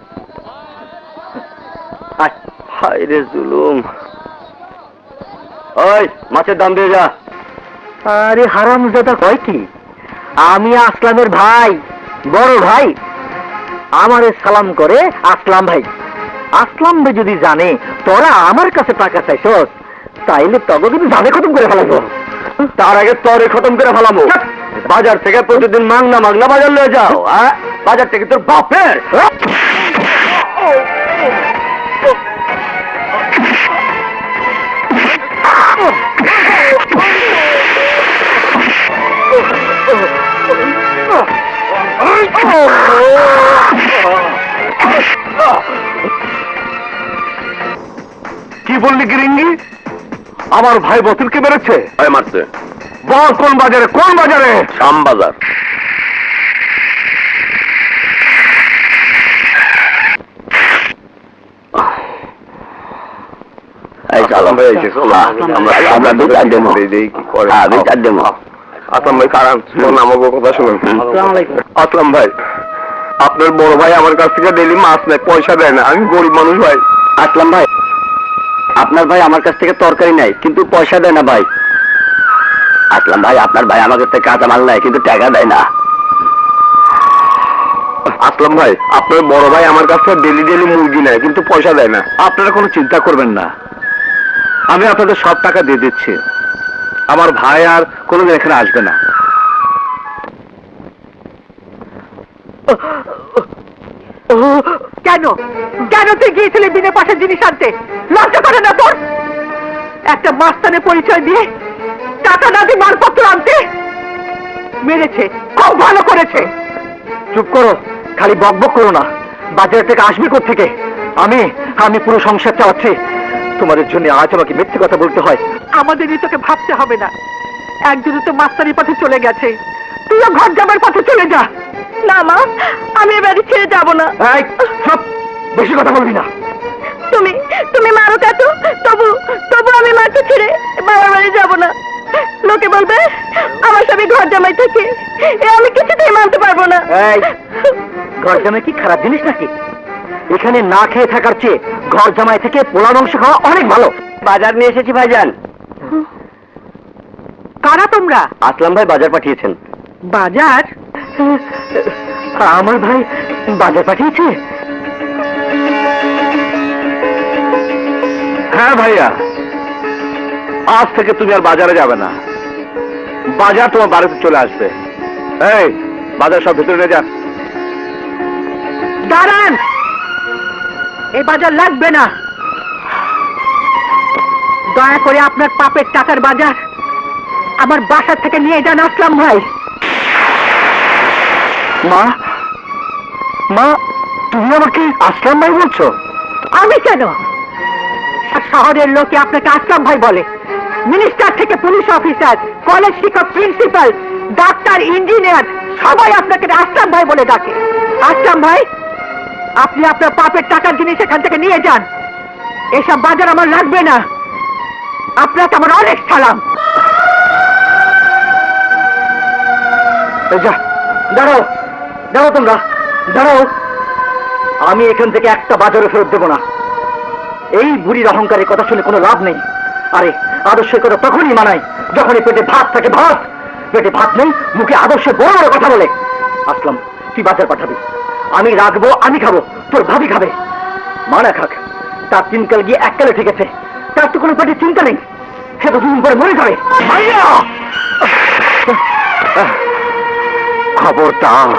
E: আয়।
B: হায় রে জুলুম। ওই মাছের দাম দিয়ে যা।
E: আরে হারামজাদা কয় কি? আমি আসলামের ভাই, বড় ভাই। আমারে সালাম করে আসলাম ভাই। আসলাম ভাই যদি জানে তোরা আমার কাছে টাকা চাইছস, তাইলে তবে কিন্তু জানে খতম করে ফেলাবো।
B: তার আগে তরে খতম করে ফেলাবো। বাজার থেকে প্রতিদিন মাংনা মাংনা বাজার লয়ে যাও। বাজার থেকে তোর বাপের।
A: কি বললি গিরিঙ্গি? আমার ভাই বতুলকে মেরেছে?
B: মারছে।
A: বল কোন বাজারে? কোন বাজারে?
B: শাম বাজার। আসলাম ভাই এসে আমরা 2-4 দেবো। হ্যাঁ 2-4 দেবো।
A: আসলাম ভাই কারণ আমাকে কথা শুনুন। আসলাম ভাই, আপনার বড় ভাই আমার কাছ থেকে ডেলি মাছ নেয়, পয়সা দেয় না। আমি গরিব মানুষ ভাই।
B: আসলাম ভাই, আপনার ভাই আমার কাছ থেকে তরকারি নেয় কিন্তু পয়সা দেয় না ভাই। আসলাম ভাই, আপনার ভাই আমার কাছ থেকে কাঁচা মাল নেয় কিন্তু টাকা দেয় না।
A: আসলাম ভাই, আপনার বড় ভাই আমার কাছ থেকে ডেলি ডেলি মুরগি নেয় কিন্তু পয়সা দেয় না।
D: আপনারা কোনো চিন্তা করবেন না, আমি আপনাদের সব টাকা দিয়ে দিচ্ছি। আমার ভাই আর কোনোদিন এখানে আসবে না।
C: কেন কেন তুই গিয়েছিলি বিনা পয়সার জিনিস আনতে? লজ্জা করে না তোর? একটা মাস্তানের পরিচয় দিয়ে টাকা না দিয়ে মালপত্র আনতে? মেরেছে, খুব ভালো করেছে।
E: চুপ করো, খালি বকবক করো না। বাজার থেকে আসবে কোত্থেকে? আমি পুরো সংসার চালাচ্ছি। তোমাদের জন্য আজ আমাকে মিথ্যে কথা বলতে হয়।
C: আমাদেরই তোকে ভাবতে হবে না। একজনে তো মাস্তানির পথে চলে গেছে, তুইও ঘর যাবার পথে চলে যা। না মা, আমি এ বাড়ি ছেড়ে যাবো না।
E: এই চুপ, বেশি কথা বলবি না।
F: তুমি তুমি মারো কাটু, তবু তবু আমি মাকে ছেড়ে বাবার বাড়ি যাবো না। লোকে বলবে আমার স্বামী ঘর জামাই থাকে, এ আমি কিছুতেই মানতে পারবো না।
E: এই ঘর জামাই কি খারাপ জিনিস নাকি? এখানে না খেয়ে থাকার চেয়ে ঘর জামাই থেকে পোলা মাংস খাওয়া অনেক ভালো।
B: বাজার নিয়ে এসেছি ভাইজান।
C: কারা তোমরা?
B: আসলাম ভাই বাজার পাঠিয়েছেন।
C: বাজার?
E: আমার ভাই বাজার পাঠিয়েছে?
D: হ্যাঁ ভাইয়া, আজ থেকে তুমি আর বাজারে যাবে না, বাজার তোমার বাড়িতে চলে আসবে। এই বাজার সব ভিতরে নিয়ে যা।
C: দাঁড়ান, এই বাজার লাগবে না। দয়া করে আপনার পাপের টাকার বাজার আমার বাসা থেকে নিয়ে যান আসলাম ভাই।
D: মা, মা, তুমি আমাকে আসলাম ভাই বলছো?
C: আমি কেন? শহরের লোকে আপনাকে আসলাম ভাই বলে, মিনিস্টার থেকে পুলিশ অফিসার, কলেজ শিক্ষক, প্রিন্সিপাল, ডাক্তার, ইঞ্জিনিয়ার সবাই আপনাকে আসলাম ভাই বলে ডাকে। আসলাম ভাই, আপনি আপনার পাপের টাকার জিনিস এখান থেকে নিয়ে যান। এসব বাজার আমার লাগবে না। আপনাকে আমার অনেক সালাম।
E: এই যা, দাঁড়াও, দাঁড়াও তোমরা, দাঁড়াও। আমি এখান থেকে একটা বাজারে ফেরত দেবো না। এই বুড়ির অহংকারের কথা শুনে কোনো লাভ নেই। আরে আদর্শের কথা তখনই মানায় যখনই পেটে ভাত থাকে। ভাত, পেটে ভাত নেই, মুখে আদর্শে বড় বড় কথা বলে। আসলাম, তুই বাজার পাঠাবি, আমি রাখবো, আমি খাবো, তোর ভাবি খাবে। মানা খাক, তার তিনকাল গিয়ে এককালে ঠিক আছে, তার তো কোনো পেটে চিন্তা নেই, সে তো দুদিন পরে মরে যাবে। ভাইয়া,
D: খবরদার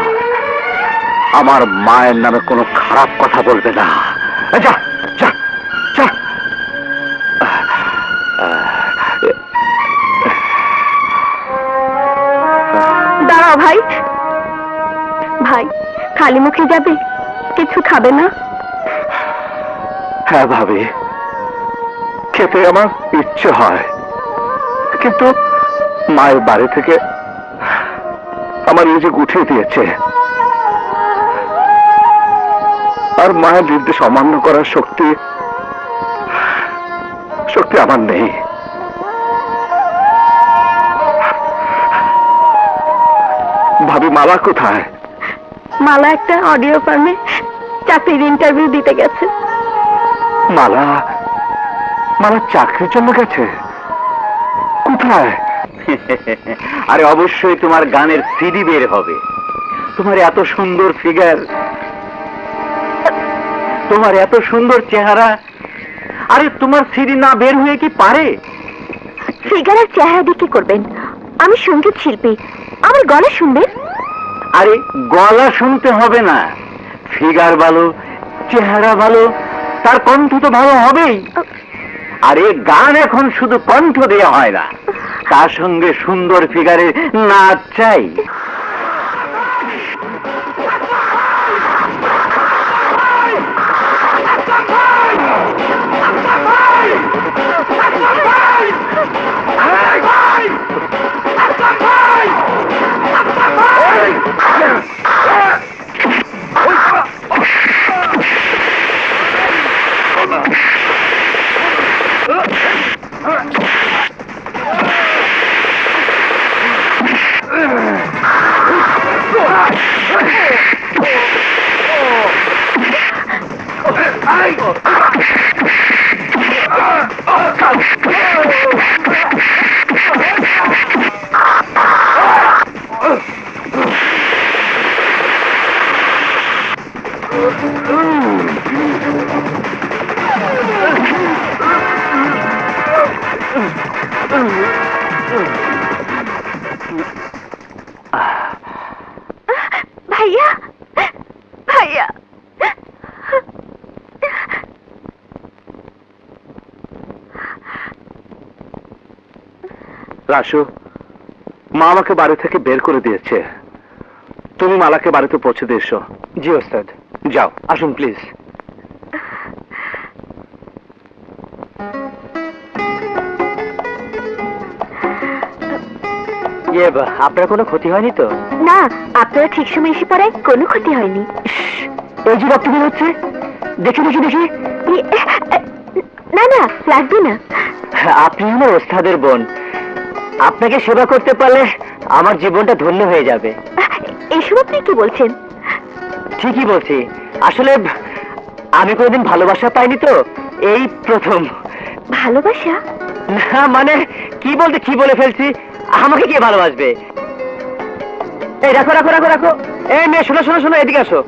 D: আমার মায়ের নামে কোনো খারাপ কথা বলবে না। যা যা যা।
F: দাঁড়াও ভাই, ভাই খালি মুখে যাবে, কিছু খাবে না?
D: হ্যাঁ ভাবি, খেতে আমার ইচ্ছে হয়, কিন্তু মায়ের বাড়ি থেকে আমার নিজে উঠিয়ে দিয়েছে, আর মায়ের নির্দেশ অমান্য করার শক্তি আমার নেই। ভাবি, মালা কোথায়?
F: মালা একটা অডিও ফার্মে চাকরির ইন্টারভিউ দিতে গেছে।
D: মালা, মালা চাকরির জন্য গেছে? কোথায়?
B: আরে অবশ্যই তোমার গানের সিডি বের হবে। তোমার এত সুন্দর ফিগার, তোমার এত সুন্দর চেহারা, আরে তোমার সিডি না বের হয়ে কি পারে?
F: ফিগারের চেহারা দিয়ে কি করবেন? আমি সঙ্গীত শিল্পী, আমার গলা শুনবেন?
B: আরে গলা শুনতে হবে না, ফিগার ভালো, চেহারা ভালো, তার কণ্ঠ তো ভালো হবেই। আরে গান এখন শুধু কণ্ঠ দেওয়া হয় না, তার সঙ্গে সুন্দর ফিগারে নাচ চাই।
F: ভাইয়া, ভাইয়া,
D: রাসু, মা আমাকে বাড়ি থেকে বের করে দিয়েছে, তুমি মালাকে বাড়িতে পৌঁছে দিয়ে এসো।
E: জি ওস্তাদ।
D: যাও।
E: আসুন প্লিজ। আপনার কোনো ক্ষতি হয়নি তো?
F: না, আপনারা ঠিক সময় এসে পড়ায় কোনো ক্ষতি হয়নি।
E: এই যে রক্ত বের হচ্ছে, দেখি দেখি দেখি।
F: না না, লাগবে না।
E: আপনি হলো ওস্তাদের বোন, আপনাকে সেবা করতে পারলে আমার জীবনটা ধন্য হয়ে যাবে।
F: এসব আপনি কি বলছেন?
E: ঠিকই বলছি, আসলে আমি কোনোদিন ভালোবাসা পাইনি তো, এই প্রথম।
F: ভালোবাসা?
E: না মানে কি বলতে কি বলে ফেলছি, আমাকে কে ভালোবাসবে? এই রাখো রাখো রাখো রাখো। এই মেয়ে, শোনো শোনো শোনো, এদিকে আসো।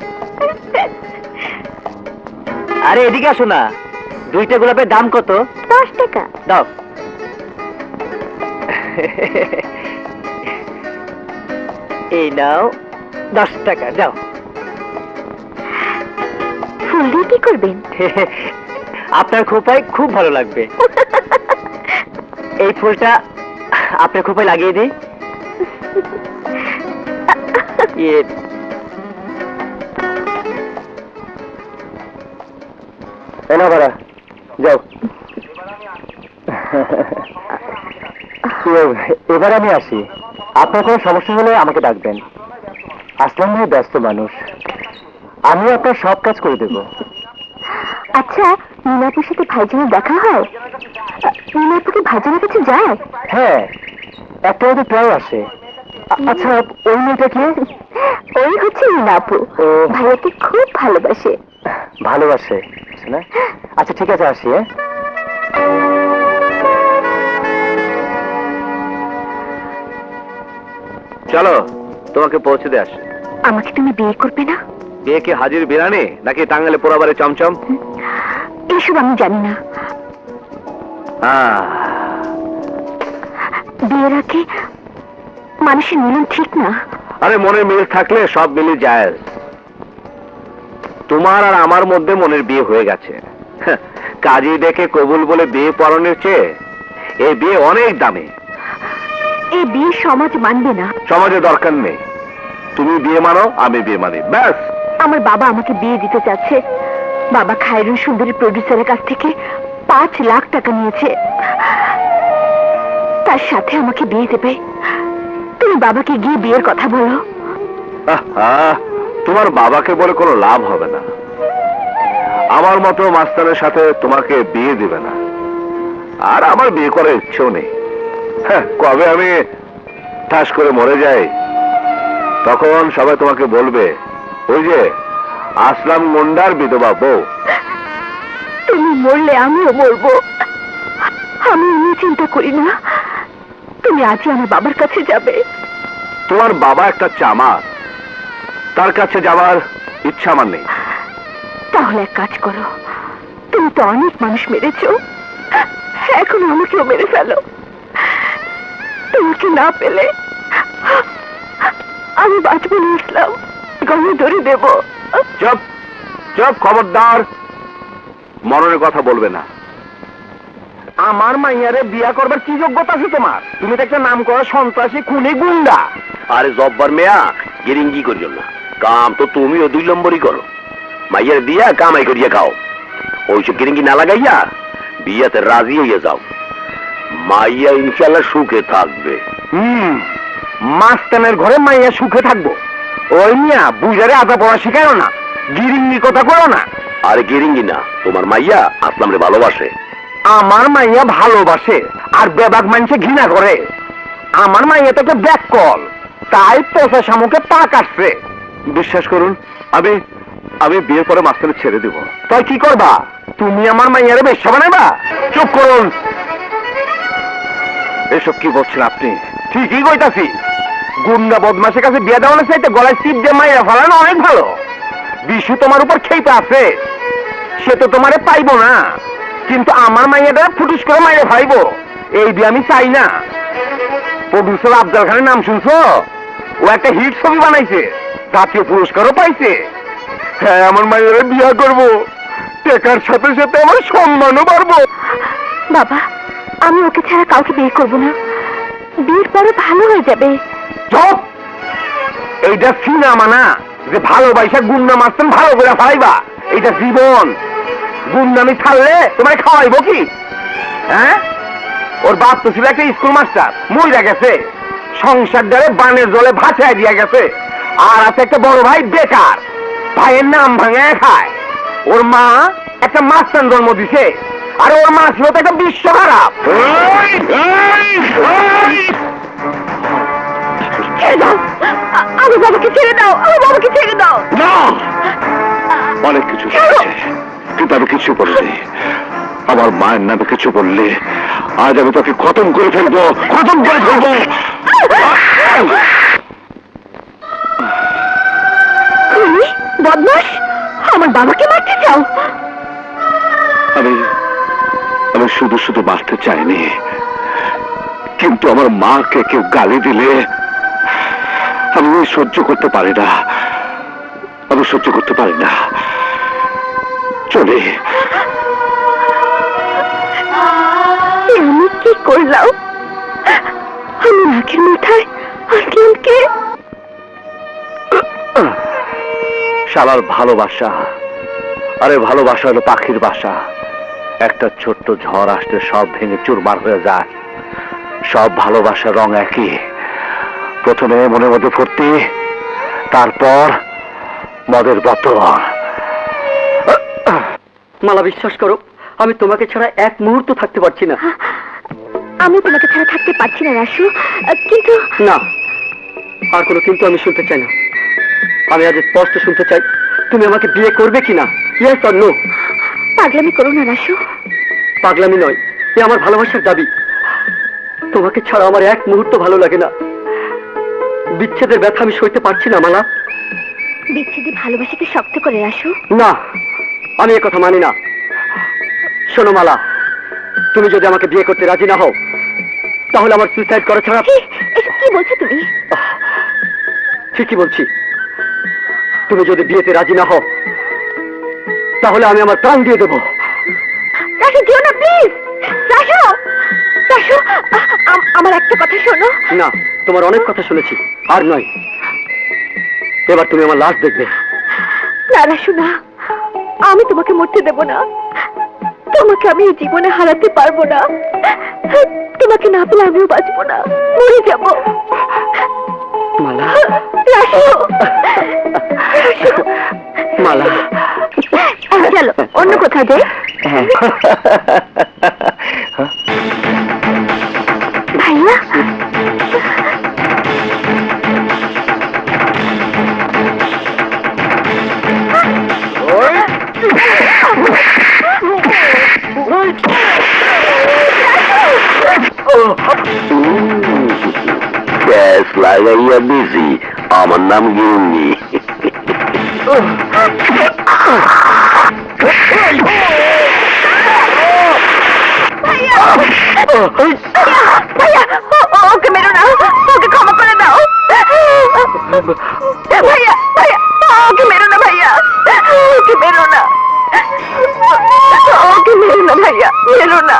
E: আরে এদিকে আসো না।
B: 2টা গোলাপের দাম কত?
F: 10 টাকা।
B: দাও। এই নাও 10 টাকা দাও।
F: ফুল দিয়ে কি করবেন?
B: আপনার খোপায় খুব ভালো লাগবে। এই ফুলটা আপনার খোপায় লাগিয়ে দিই।
E: এনা বাড়া যাও। এবার আমি আসি, আপনার কোনো সমস্যা হলে আমাকে ডাকবেন। আসলাম ভাই ব্যস্ত মানুষ, আমি আপনার সব কাজ করে দেব।
F: আচ্ছা, মিনাপুর সাথে ভাইজানের দেখা হয়? মিনাপুর কি ভাইজানের কাছে যায়?
E: হ্যাঁ, একটা মধ্যে প্রায় আসে। আচ্ছা, ওই মেয়েটা কি?
F: ওই হচ্ছে মিনাপু।
E: ও।
F: ভাইয়াকে খুব ভালোবাসে।
E: ভালোবাসে না? আচ্ছা ঠিক আছে, আসি।
D: চলো তোমাকে পৌঁছে দিয়ে আসি।
F: আমাকে তুমি বিয়ে করবে না?
D: বিয়ে কি হাজির বিরানি নাকি টাঙ্গালে পোড়াবারে চমচম?
F: এইসব আমি জানি না। বিয়ের আগে মানুষের মিলন ঠিক না।
D: আরে মনের মিল থাকলে সব মিলে যায়। তোমার আর আমার মধ্যে মনের বিয়ে হয়ে গেছে। কাজী দেখে কবুল বলে বিয়ে পড়ানোর চেয়ে এই বিয়ে অনেক দামি।
F: এই বিয়ে সমাজ মানবে না।
D: সমাজে দরকার নেই, তুমি বিয়ে মানো আমি বিয়ে মানি, ব্যাস।
F: আমার বাবা আমাকে বিয়ে দিতে চাচ্ছে। বাবা খায়রুল সুন্দরী প্রডিউসারের কাছ থেকে 5 লাখ টাকা নিয়েছে, তার সাথে আমাকে বিয়ে দেবে। তুমি বাবাকে গিয়ে বিয়ের কথা বলো।
D: তোমার বাবাকে বলে কোনো লাভ হবে না। আমার মতো মাস্টারের সাথে তোমাকে বিয়ে দিবে না, আর আমার বিয়ে করার ইচ্ছেও নেই। কবে আমি ঠাস করে মরে যাই তখন সবাই তোমাকে বলবে ওই যে আসলাম মুন্ডার বিধবা বউ।
F: তুমি মরলে আমিও মরবো। আমি এমনি চিন্তা করি না। তুমি আজই আমার বাবার কাছে যাবে।
D: তোমার বাবা একটা চামার, তার কাছে যাওয়ার ইচ্ছা আমার নেই।
F: তাহলে এক কাজ করো, তুমি তো অনেক মানুষ মেরেছো, এখন আমাকেও মেরে ফেলো। তোমাকে না পেলে আমি বাঁচবো না ইসলাম, গলায় ধরে দেব।
D: চুপ চুপ, খবরদার মরণের কথা বলবে না।
A: আমার মাইয়ারে বিয়া করবার কি যোগ্যতা আছে তোমার? তুমি তো একটা নাম করা সন্ত্রাসী, খুনি, গুন্ডা।
B: আরে জব্বার মেয়া গেরিঙ্গি করিও না, কাম তো তুমিও 2 নম্বরই করো। মাইয়ার দিয়া কামাই করিয়া খাও, ওইসব গেরিঙ্গি না লাগাইয়া বিয়াতে রাজি হইয়া যাও। মাইয়া ইনশাল্লাহ সুখে থাকবে।
A: মাস্তানের ঘরে মাইয়া সুখে থাকবো? ওই মিয়া বুঝারে আদা পড়া শিখায়ও না, গিরিঙ্গি কথা করো না।
B: আরে গেরিঙ্গি না, তোমার মাইয়া আসলাম রে ভালোবাসে।
A: আমার মাইয়া ভালোবাসে আর বেবাক মানুষে ঘৃণা করে। আমার মাইয়া তো একটা ব্যাক কল, তাই পোষা শামুকে পা কাটছে।
D: বিশ্বাস করুন, আমি আমি বিয়ে করে মাস্টারে ছেড়ে দেব।
A: তাই কি করবা? তুমি আমার মাইয়ারে বেশ্যা বানাইবা? চুপ করুন।
D: এসব কি বলছেন আপনি?
A: ঠিকই কইতাছি, গুন্ডা বদমাসের কাছে বিয়ে দেওয়ানোর চাইতে গলায় চিপ দিয়ে মাইয়া ফেলানো অনেক ভালো। বিশু তোমার উপর খেইতে আছে, সে তো তোমারে পাইবো না, কিন্তু আমার মাইয়াটা ফুটুস করে মাইরে ফাইবো। এই বিয়ে আমি চাই না। প্রডিউসার আফজাল খানের নাম শুনছো? ও একটা হিট ছবি বানাইছে, জাতীয় পুরস্কারও পাইছে। হ্যাঁ, আমার মাইয়ারে বিয়ে করবো, টেকার সাথে সাথে আমার সম্মানও বাড়বো।
F: বাবা, আমি ওকে ছাড়া কাউকে বিয়ে করবো না। বিয়ের পরে ভালো হয়ে যাবে।
A: চুপ! এইটা সিনেমা না যে ভালোবাসা গুন্ডা মারতেন ভালো করে ফালাইবা। এইটা জীবন। গুন্ডামি ছাড়লে তোমার খাওয়াইবো কি? হ্যাঁ, ওর বাপ তো ছিল একটা স্কুল মাস্টার, মইরা গেছে। সংসার দ্বারে বানের জলে ভাসায় দিয়া গেছে। আর আছে একটা বড় ভাই বেকার, ভাইয়ের নাম ভাঙায় খায়। ওর মা একটা মাস্টার জন্ম দিছে, আর ওর মা ছিল তো একটা বিশ্ব খারাপ।
F: ছেড়ে দাও, আমার বাবাকে ছেড়ে দাও, আমার বাবাকে ছেড়ে দাও।
D: না, অনেক কিছু শুনেছে, কিন্তু আমি কিছু বলিনি। আমার মায়ের নামে কিছু বললে আজ আমি তোকে খতম করে ফেলবো, খতম করে ফেলবো।
F: তুমি বদমাস, আমার বাবাকে মারতে চাও?
D: আমি আমি শুধু শুধু বাঁচতে চাইনি, কিন্তু আমার মাকে কেউ গালি দিলে আমি সহ্য করতে পারি না, আমি সহ্য করতে পারি না। চলে
F: আমি কি করলাম? আমি নাকের মাথায় আজকে
D: শালার ভালোবাসা, আরে ভালোবাসা হলো পাখির বাসা। একটা ছোট্ট ঝড় আসলে সব ভেঙে চুরমার হয়ে যায়। সব ভালোবাসার রং একই, প্রথমে মনের মধ্যে ফুর্তি, তারপর মদের বোতল।
B: মালা, বিশ্বাস করো, আমি তোমাকে ছাড়া এক মুহূর্ত থাকতে পারছি না।
F: আমি তোমাকে ছাড়া থাকতে পারছি না রাসু, কিন্তু
B: না, আর কোনো কিন্তু আমি শুনতে চাই না। আমি আজ স্পষ্ট শুনতে চাই, তুমি আমাকে বিয়ে করবে কিনা? Yes or no?
F: পাগলামি করো না রাসু।
B: পাগলামি নয়, এ আমার ভালোবাসার দাবি। তোমাকে ছাড়া আমার এক মুহূর্ত ভালো লাগে না। বিচ্ছেদের ব্যথা আমি সইতে পারছি না মালা।
F: বিচ্ছেদে ভালোবাসাকে শক্ত করে রাসু।
B: না, আমি এ কথা মানি না। শোনো মালা, তুমি যদি আমাকে বিয়ে করতে রাজি না হও, তাহলে আমার সুইসাইড করা ছাড়া।
F: এসব কি বলছো তুমি?
B: ঠিকই বলছি। তুমি যদি বিয়েতে রাজি না হও, তাহলে আমি আমার প্রাণ দিয়ে দেবো।
F: রাসু, যেও না প্লিজ। রাসু, রাসু, আমার একটা কথা শোনো।
B: না, তোমার অনেক কথা শুনেছি, আর নয়। এবার তুমি আমার লাশ দেখবে।
F: না রাসু, না, আমি তোমাকে মরতে দেব না। তোমাকে আমি এই জীবনে হারাতে পারবো না। তোমাকে না পেলে আমিও বাঁচবো না, মরে যাব।
B: মালা,
F: রাসু, রাসু,
B: মালা,
F: চলো অন্য কোথাও যাই। ভাইয়া,
D: গ্যাস লাগাইয়া বিজি, আমার নাম গিন্নি।
F: ভাইয়া, ওকে মেরো না, ওকে ক্ষমা করে দাও। ভাইয়া, ভাইয়া, ওকে মেরো না ভাইয়া, ওকে মেরো না, ওকে মেরো না ভাইয়া, মেরো না।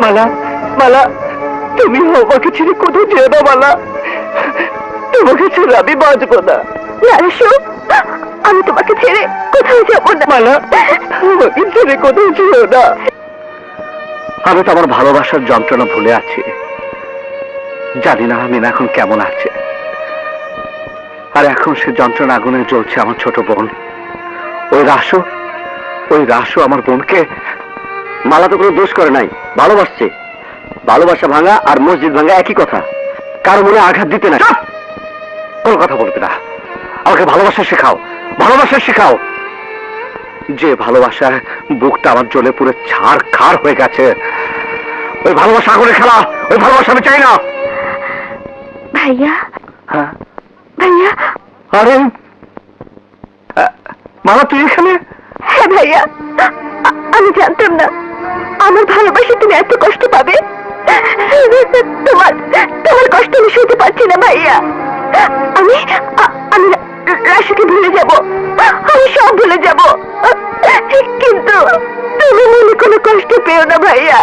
B: মালা, মালা, তুমি আমাকে ছেড়ে কোথাও যেও না মালা। তোমাকে ছেড়ে আমি বাঁচবো না।
F: না রাসু, আমি তোমাকে ছেড়ে কোথাও যাবো না।
B: মালা, আমাকে ছেড়ে কোথাও যেও না।
D: আমি তো আমার ভালোবাসার যন্ত্রণা ভুলে আছি। জানি না আমি এখন কেমন আছে। আর এখন সে যন্ত্রণা আগুনে জ্বলছে আমার ছোট বোন। ওই রাসু আমার বোনকে।
B: মালা তো কোনো দোষ করে নাই, ভালোবাসছে। ভালোবাসা ভাঙা আর মসজিদ ভাঙা একই কথা। কারো মনে আঘাত দিতে নাই।
D: কোনো কথা বলবে না, আমাকে ভালোবাসা শেখাও, ভালোবাসা শেখাও। যে ভালোবাসার বুকটা আমার জ্বলে পুরো ছাড় খাড় হয়ে গেছে, ওই ভালোবাসা আগুনে খেলা, ওই ভালোবাসা আমি চাই না।
F: ভাইয়া,
D: হ্যাঁ,
F: ভাইয়া,
D: আরে মালা, তুই এখানে?
F: হ্যাঁ ভাইয়া, আমি জানতাম না আমার ভালোবাসা তুমি এত কষ্ট পাবে। তোমার তোমার কষ্ট আমি সইতে পারছি না ভাইয়া। আমি আমি রাশুকে ভুলে যাব, আমি সব ভুলে যাব, কিন্তু তুমি মনে কোনো কষ্ট পেও না ভাইয়া,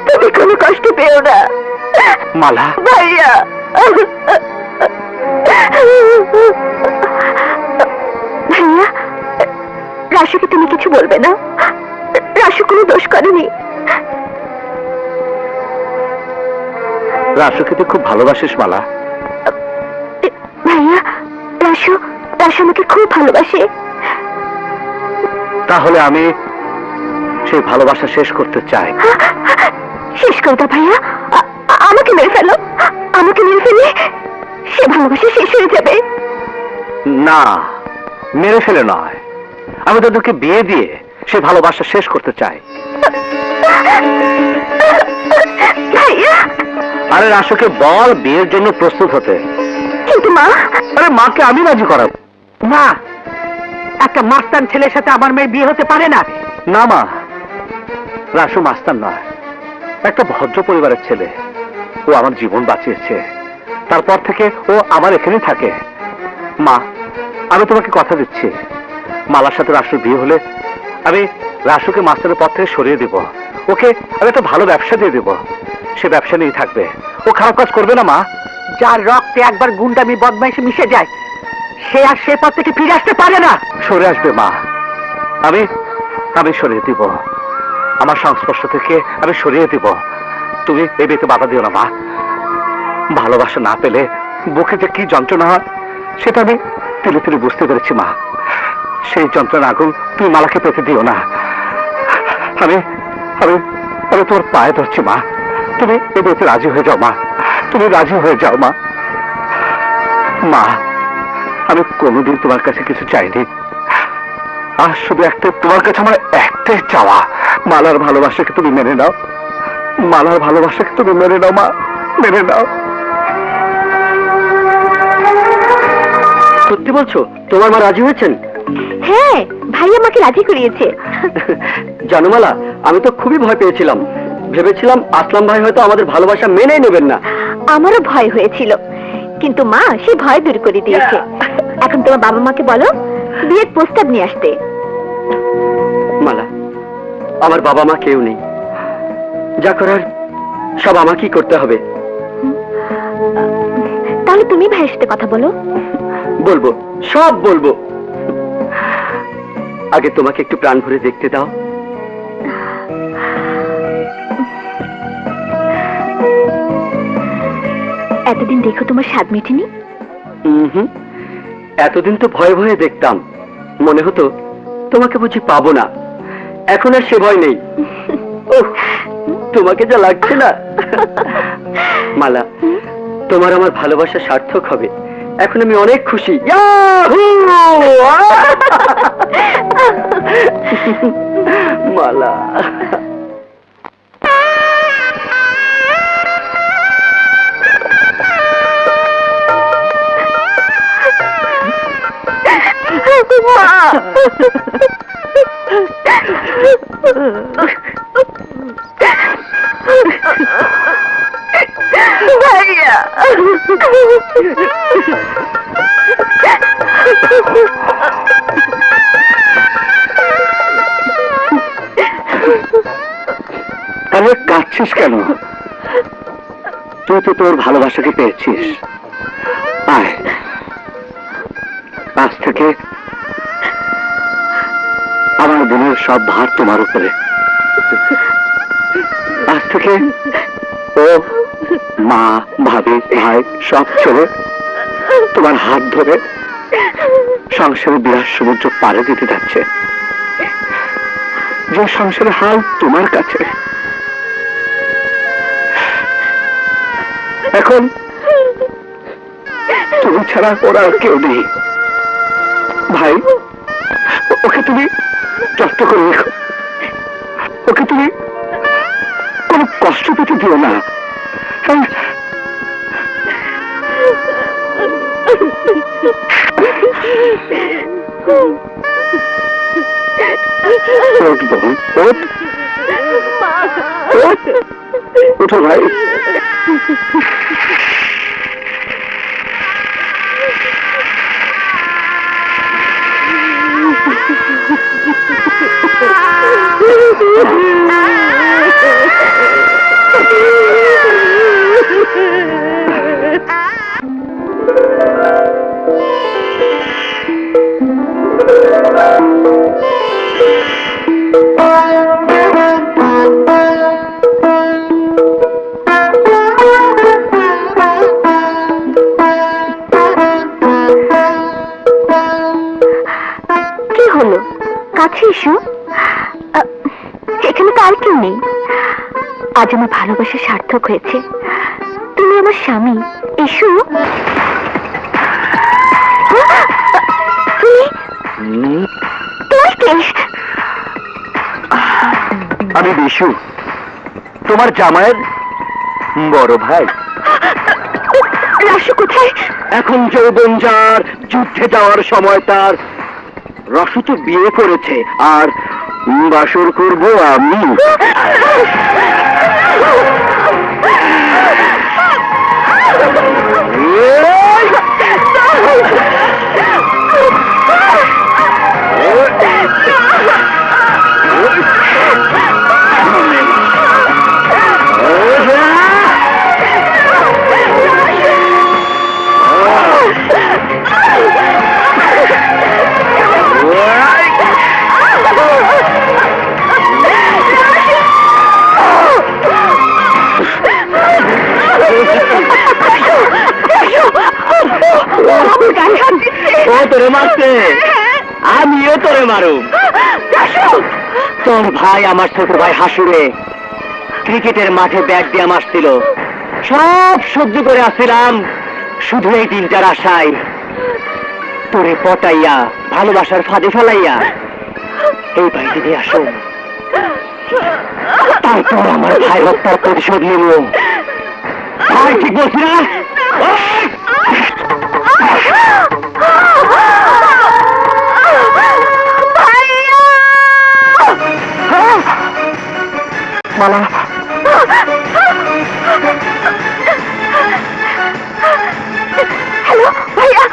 F: তুমি কোনো কষ্ট পেও না
D: মালা,
F: ভাইয়া। ভাইয়া, রাশুকে তুমি কিছু বলবে না। রাশু কোনো দোষ করেনি।
D: রাসুকে তুই খুব ভালোবাসিস মালা।
F: ভাইয়া, রাশু আমাকে খুব ভালোবাসে।
D: তাহলে আমি সেই ভালোবাসা শেষ করতে চাই।
F: শেষ করে দাও ভাইয়া, আমাকে মেরে ফেলো। আমাকে মেরে ফেলে সে ভালোবাসা শেষ হয়ে যাবে।
D: না, মেরে ফেলে নয়, আমি তোদেরকে বিয়ে দিয়ে সে ভালোবাসা শেষ করতে চাই।
F: ভাইয়া,
E: আরে রাসুকে বল বিয়ের জন্য প্রস্তুত হতে।
F: কিন্তু মা,
E: আরে মাকে আমি রাজি করাবো।
C: না, একটা মাস্তান ছেলের সাথে আমার মেয়ের বিয়ে হতে পারে না।
E: না মা, রাসু মাস্তান নয়, একটা ভদ্র পরিবারের ছেলে। ও আমার জীবন বাঁচিয়েছে, তারপর থেকে ও আমার এখানেই থাকে। মা, আমি তোমাকে কথা দিচ্ছি, মালার সাথে রাসুর বিয়ে হলে আমি রাসুকে মাস্টারের পর থেকে সরিয়ে দেব। ওকে আমি একটা ভালো ব্যবসা দিয়ে দেব, সে ব্যবসা নিয়েই থাকবে। ও খারাপ কাজ করবে না মা।
C: যার রক্তে একবার গুন্ডামি বদমাইশি মিশে যায়, সে আর সে পথ থেকে ফিরে আসতে পারে না।
E: সরে আসবে মা, আমি আমি সরিয়ে দিব, আমার সংস্পর্শ থেকে আমি সরিয়ে দিব। তুমি এই বিয়েতে বাধা দিও না মা। ভালোবাসা না পেলে বুকে যে কি যন্ত্রণা হয় সেটা আমি তিলে তিলে বুঝতে পেরেছি মা। সেই যন্ত্রণা আগুন তুমি মালাকে পেতে দিও না। আমি আমি আমি তোমার পায়ে ধরছি মা, তুমি এই বিয়েতে রাজি হয়ে যাও মা, তুমি রাজি হয়ে যাও মা। মা, আমি কোনোদিন তোমার কাছে কিছু চাইনি, আর শুধু একটা তোমার কাছে আমার একটাই চাওয়া, মালার ভালোবাসাকে তুমি মেনে নাও, মালার ভালোবাসাকে তুমি মেনে নাও মা, মেনে নাও। সত্যি বলছো? তোমার মা রাজি হয়েছেন?
F: হ্যাঁ, ভাই আমাকে রাজি করিয়েছে।
E: জানো মালা, আমি তো খুবই ভয় পেয়েছিলাম, ভেবেছিলাম আসলাম ভাই হয়তো আমাদের ভালোবাসা মেনেই নেবেন না।
F: আমারও ভয় হয়েছিল, কিন্তু মা সে ভয় দূর করে দিয়েছে। এখন তোমার বাবা মাকে বলো বিয়ের প্রস্তাব নিয়ে আসতে।
E: মালা, আমার বাবা মা কেউ নেই, যা করার সব আমাকেই করতে হবে।
F: তাহলে তুমি ভাইয়ের সাথে কথা বলো।
E: বলবো, সব বলবো। আগে তোমাকে একটু প্রাণ ভরে দেখতে দাও।
F: এতদিন দেখো তোমার স্বাদ মেটেনি?
E: এতদিন তো ভয়ে ভয়ে দেখতাম, মনে হতো তোমাকে বুঝি পাবো না। এখন আর সে ভয় নেই। উফ, তোমাকে যা লাগছে না। মালা, তোমার আমার ভালোবাসা সার্থক হবে, এখন আমি অনেক খুশি। ইয়াহু! মালা,
F: ভাইয়া,
E: তাহলে কাঁদছিস কেন? তুই তো তোর ভালোবাসাকে পেয়েছিস। আয়, আজ থেকে আমার বোনের সব ভার তোমার উপরে। আজ থেকে ও মা, ভাবি, ভাই সব ছেড়ে তোমার হাত ধরে সংসারে বিরাট সমুদ্র পাড়ে দিতে যাচ্ছে। যে সংসারের হাল তোমার কাছে। এখন তুমি ছাড়া ওরা আর কেউ নেই। ভাই, ওকে তুমি যত্ন করে রেখো, ওকে তুমি কোনো কষ্ট পেতে দিও না। ওঠ বোন, ওঠ, ওঠো ভাই।
F: কি হলো? কাছে এসো। এখানে তো আর কেউ নেই। আজ আমার ভালোবাসা সার্থক হয়েছে, তুমি আমার স্বামী। এসো।
E: আমি বিশু,
B: তোমার জামাইয়ের বড় ভাই।
F: রাসু কোথায়?
B: এখন যৌবন যার, যুদ্ধে যাওয়ার সময় তার। রসু তো বিয়ে করেছে, আর বাসর করব আমি। ও তোরে মারছে, আমিও তোরে মারুম। তোর ভাই আমার ছোট ভাই হাসুরে ক্রিকেটের মাঠে ব্যাট দিয়ে মারছিল, সব সহ্য করে আসছিলাম, শুধু এই দিনটার আশায় তোরে পটাইয়া ভালোবাসার ফাঁদে ফেলাইয়া এই বাড়িতে নিয়ে আসুন। তারপর আমার ভাই হত্যার প্রতিশোধ নিল। ভাই ঠিক বলছি না?
E: মালা,
F: হ্যালো ভাইয়া,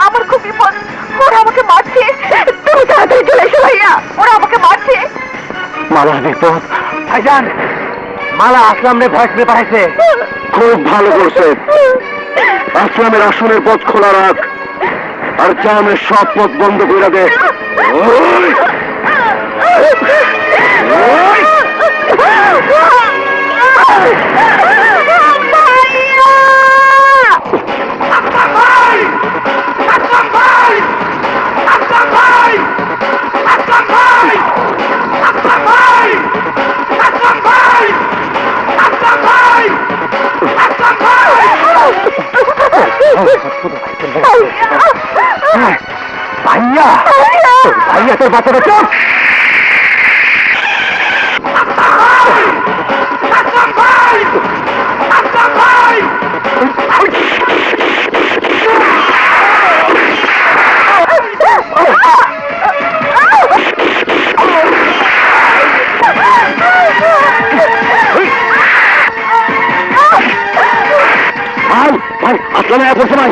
F: আমার খুব বিপদ, ওরা আমাকে মারছে, তুমি তাড়াতাড়ি চলে এসো ভাইয়া, ওরা আমাকে মারছে।
E: মালা বিপদ। ভাইজান, মালা আসলামরে ভয়েস দিয়ে পাঠাইছে।
B: খুব ভালো করছে। আসলামের আসনের পথ খোলা রাখ, আর জামের সব পথ বন্ধ করে দে। ওই! ওই!
E: ভাইয়া, তোর ভাইয়া তোর বাচ্চাটা চোখ।
B: ভাই ভাই আসলামে এক বলছে ভাই।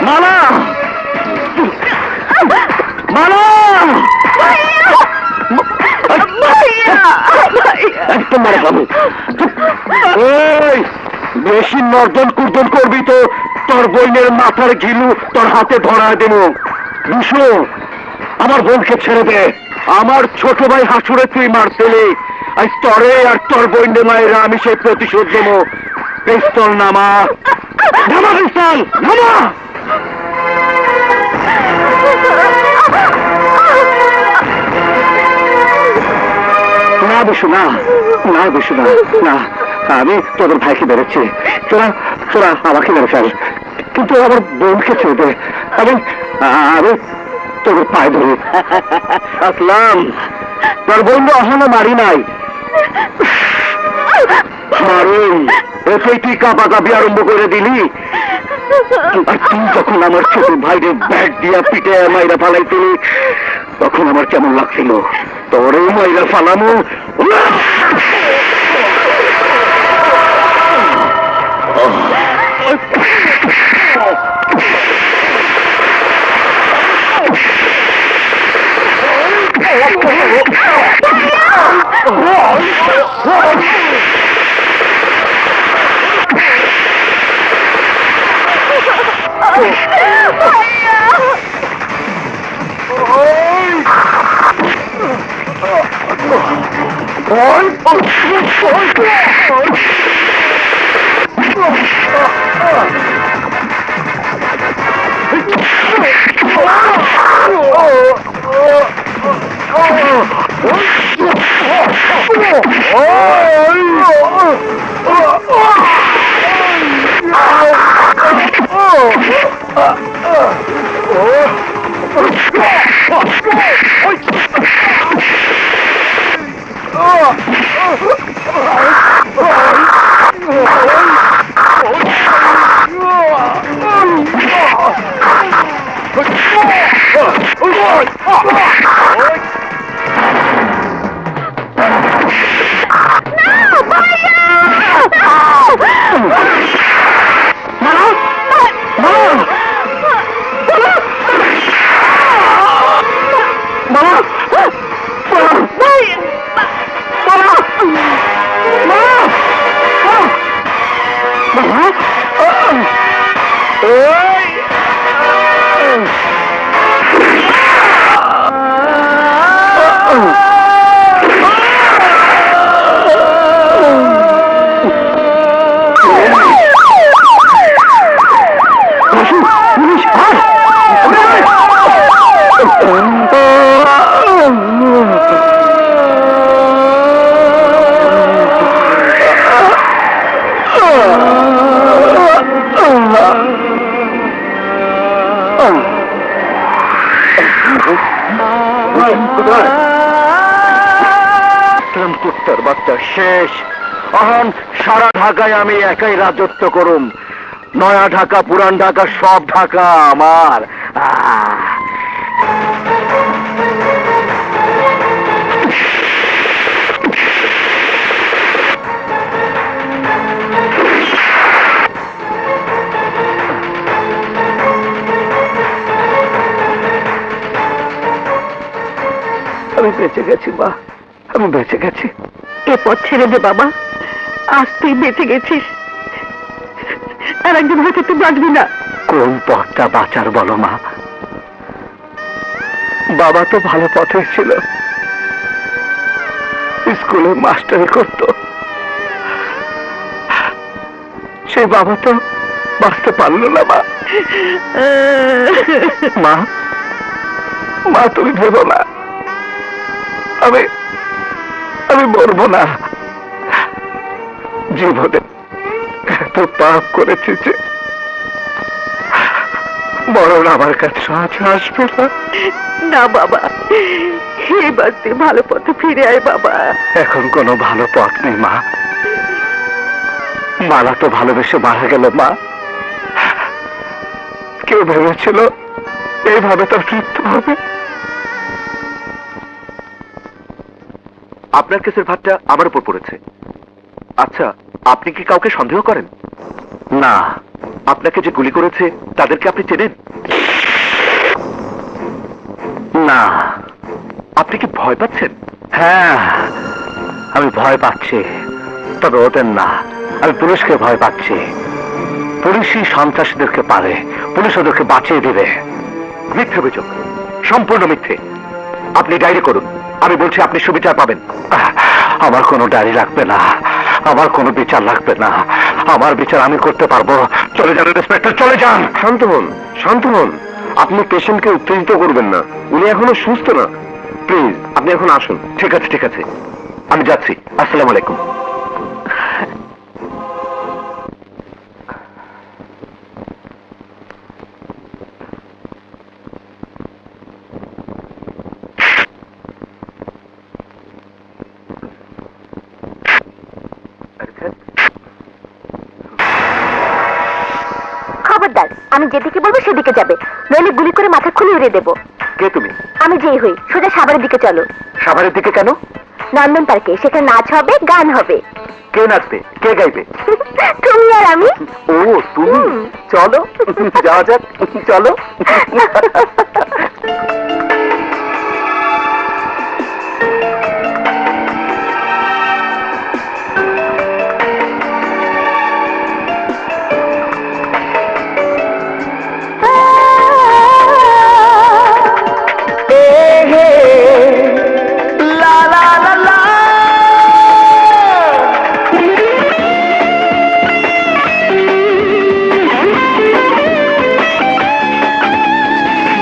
B: মালা, মালা, একদম মারা খাবো। ওই বেশি নর্দন কুর্দন করবি তো তোর বোনের মাথার ঘিলু তোর হাতে ধরা দেব। বিশু, আমার বোনকে ছেড়ে দে। আমার ছোট ভাই হাসুরে তুই মারছিলি, আজ তরে আর তোর বোনের মায়েরা আমি সেই প্রতিশোধ দেব। পিস্তল নামা, নামা পিস্তল নামা। না বিশু, না না বিশু, না না, আমি তোদের ভাইকে বেরোচ্ছি। তোরা তোরা আমাকে মেরে ফেল, কিন্তু আমার বোনকে ছেড়ে দে। আমি আমি তোদের পায়ে ধরি। আসলাম, তোর বোন অহনো মারি নাই, মারুন। এসে তুই কাঁপাকাঁপি আরম্ভ করে দিলি। আর তুই যখন আমার ছোট ভাইরে ব্যাট দিয়া পিঠে মাইরা ফালাইছিলি, তখন আমার কেমন লাগছিল। তোরে মাইরা ফালামো। Oh!
E: কুত্তার বাচ্চা শেষ। এখন সারা ঢাকায় আমি একাই রাজত্ব করুম। নয়া ঢাকা, পুরান ঢাকা, সব ঢাকা আমার। আমি বেঁচে গেছি মা, আমি বেঁচে গেছি।
C: এ পথ ছেড়ে দে বাবা, আজ তুই বেঁচে গেছিস, আর একদিন হয়তো তুই বাঁচবি না।
E: কোন পথটা বাঁচার বলো মা? বাবা তো ভালো পথে ছিল, স্কুলে মাস্টারি করত। সেই বাবা তো বাঁচতে পারলো না মা। মা, মা তুমি ভেবো না, আমি মরবো না। জীবনে এত পাপ করেছি যে মরণ আমার কাছে আজ আসবে না।
C: না বাবা, এবার তুই ভালো পথে ফিরে আয় বাবা।
E: এখন কোনো ভালো পথ নেই মা। মালা তো ভালোবেসে মারা গেল মা। কেউ ভেবেছিল এইভাবে তার মৃত্যু হবে?
A: আপনার কেসের ভাতটা আমার উপর পড়েছে। আচ্ছা, আপনি কি কাউকে সন্দেহ করেন?
E: না।
A: আপনাকে যে গুলি করেছে তাদেরকে আপনি চেনেন?
E: না।
A: আপনি কি ভয় পাচ্ছেন?
E: হ্যাঁ, আমি ভয় পাচ্ছি, তবে ওদের না। আমি পুলিশকে ভয় পাচ্ছি। পুলিশই সন্ত্রাসীদেরকে পারে, পুলিশ ওদেরকে বাঁচিয়ে দিবে।
A: মিথ্যে অভিযোগ, সম্পূর্ণ মিথ্যে। আপনি ডায়েরি করুন, আমি বলছি আপনি সুবিচার পাবেন।
E: আমার কোনো ডায়েরি লাগবে না, আমার কোনো বিচার লাগবে না। আমার বিচার আমি করতে পারবো। চলে যান ইন্সপেক্টর, চলে যান।
A: শান্ত হন, শান্ত হন। আপনি পেশেন্টকে উত্তেজিত করবেন না, উনি এখনো সুস্থ না। প্লিজ আপনি এখন আসুন। ঠিক আছে, ঠিক আছে, আমি যাচ্ছি। আসসালামু আলাইকুম।
F: খবরদার, আমি যেদিকে বলবো সেদিকে যাবে, নইলে গুলি করে মাথা খুলে উড়িয়ে দেবো।
A: কে তুমি?
F: আমি যেই হই, সোজা সাভারের দিকে চলো।
A: সাভারের দিকে কেন?
F: নন্দন পার্কে, সেখানে নাচ হবে, গান হবে।
A: কে নাচবে, কে গাইবে?
F: তুমি আর আমি।
A: ও তুমি, চলো যাওয়া যাক, চলো।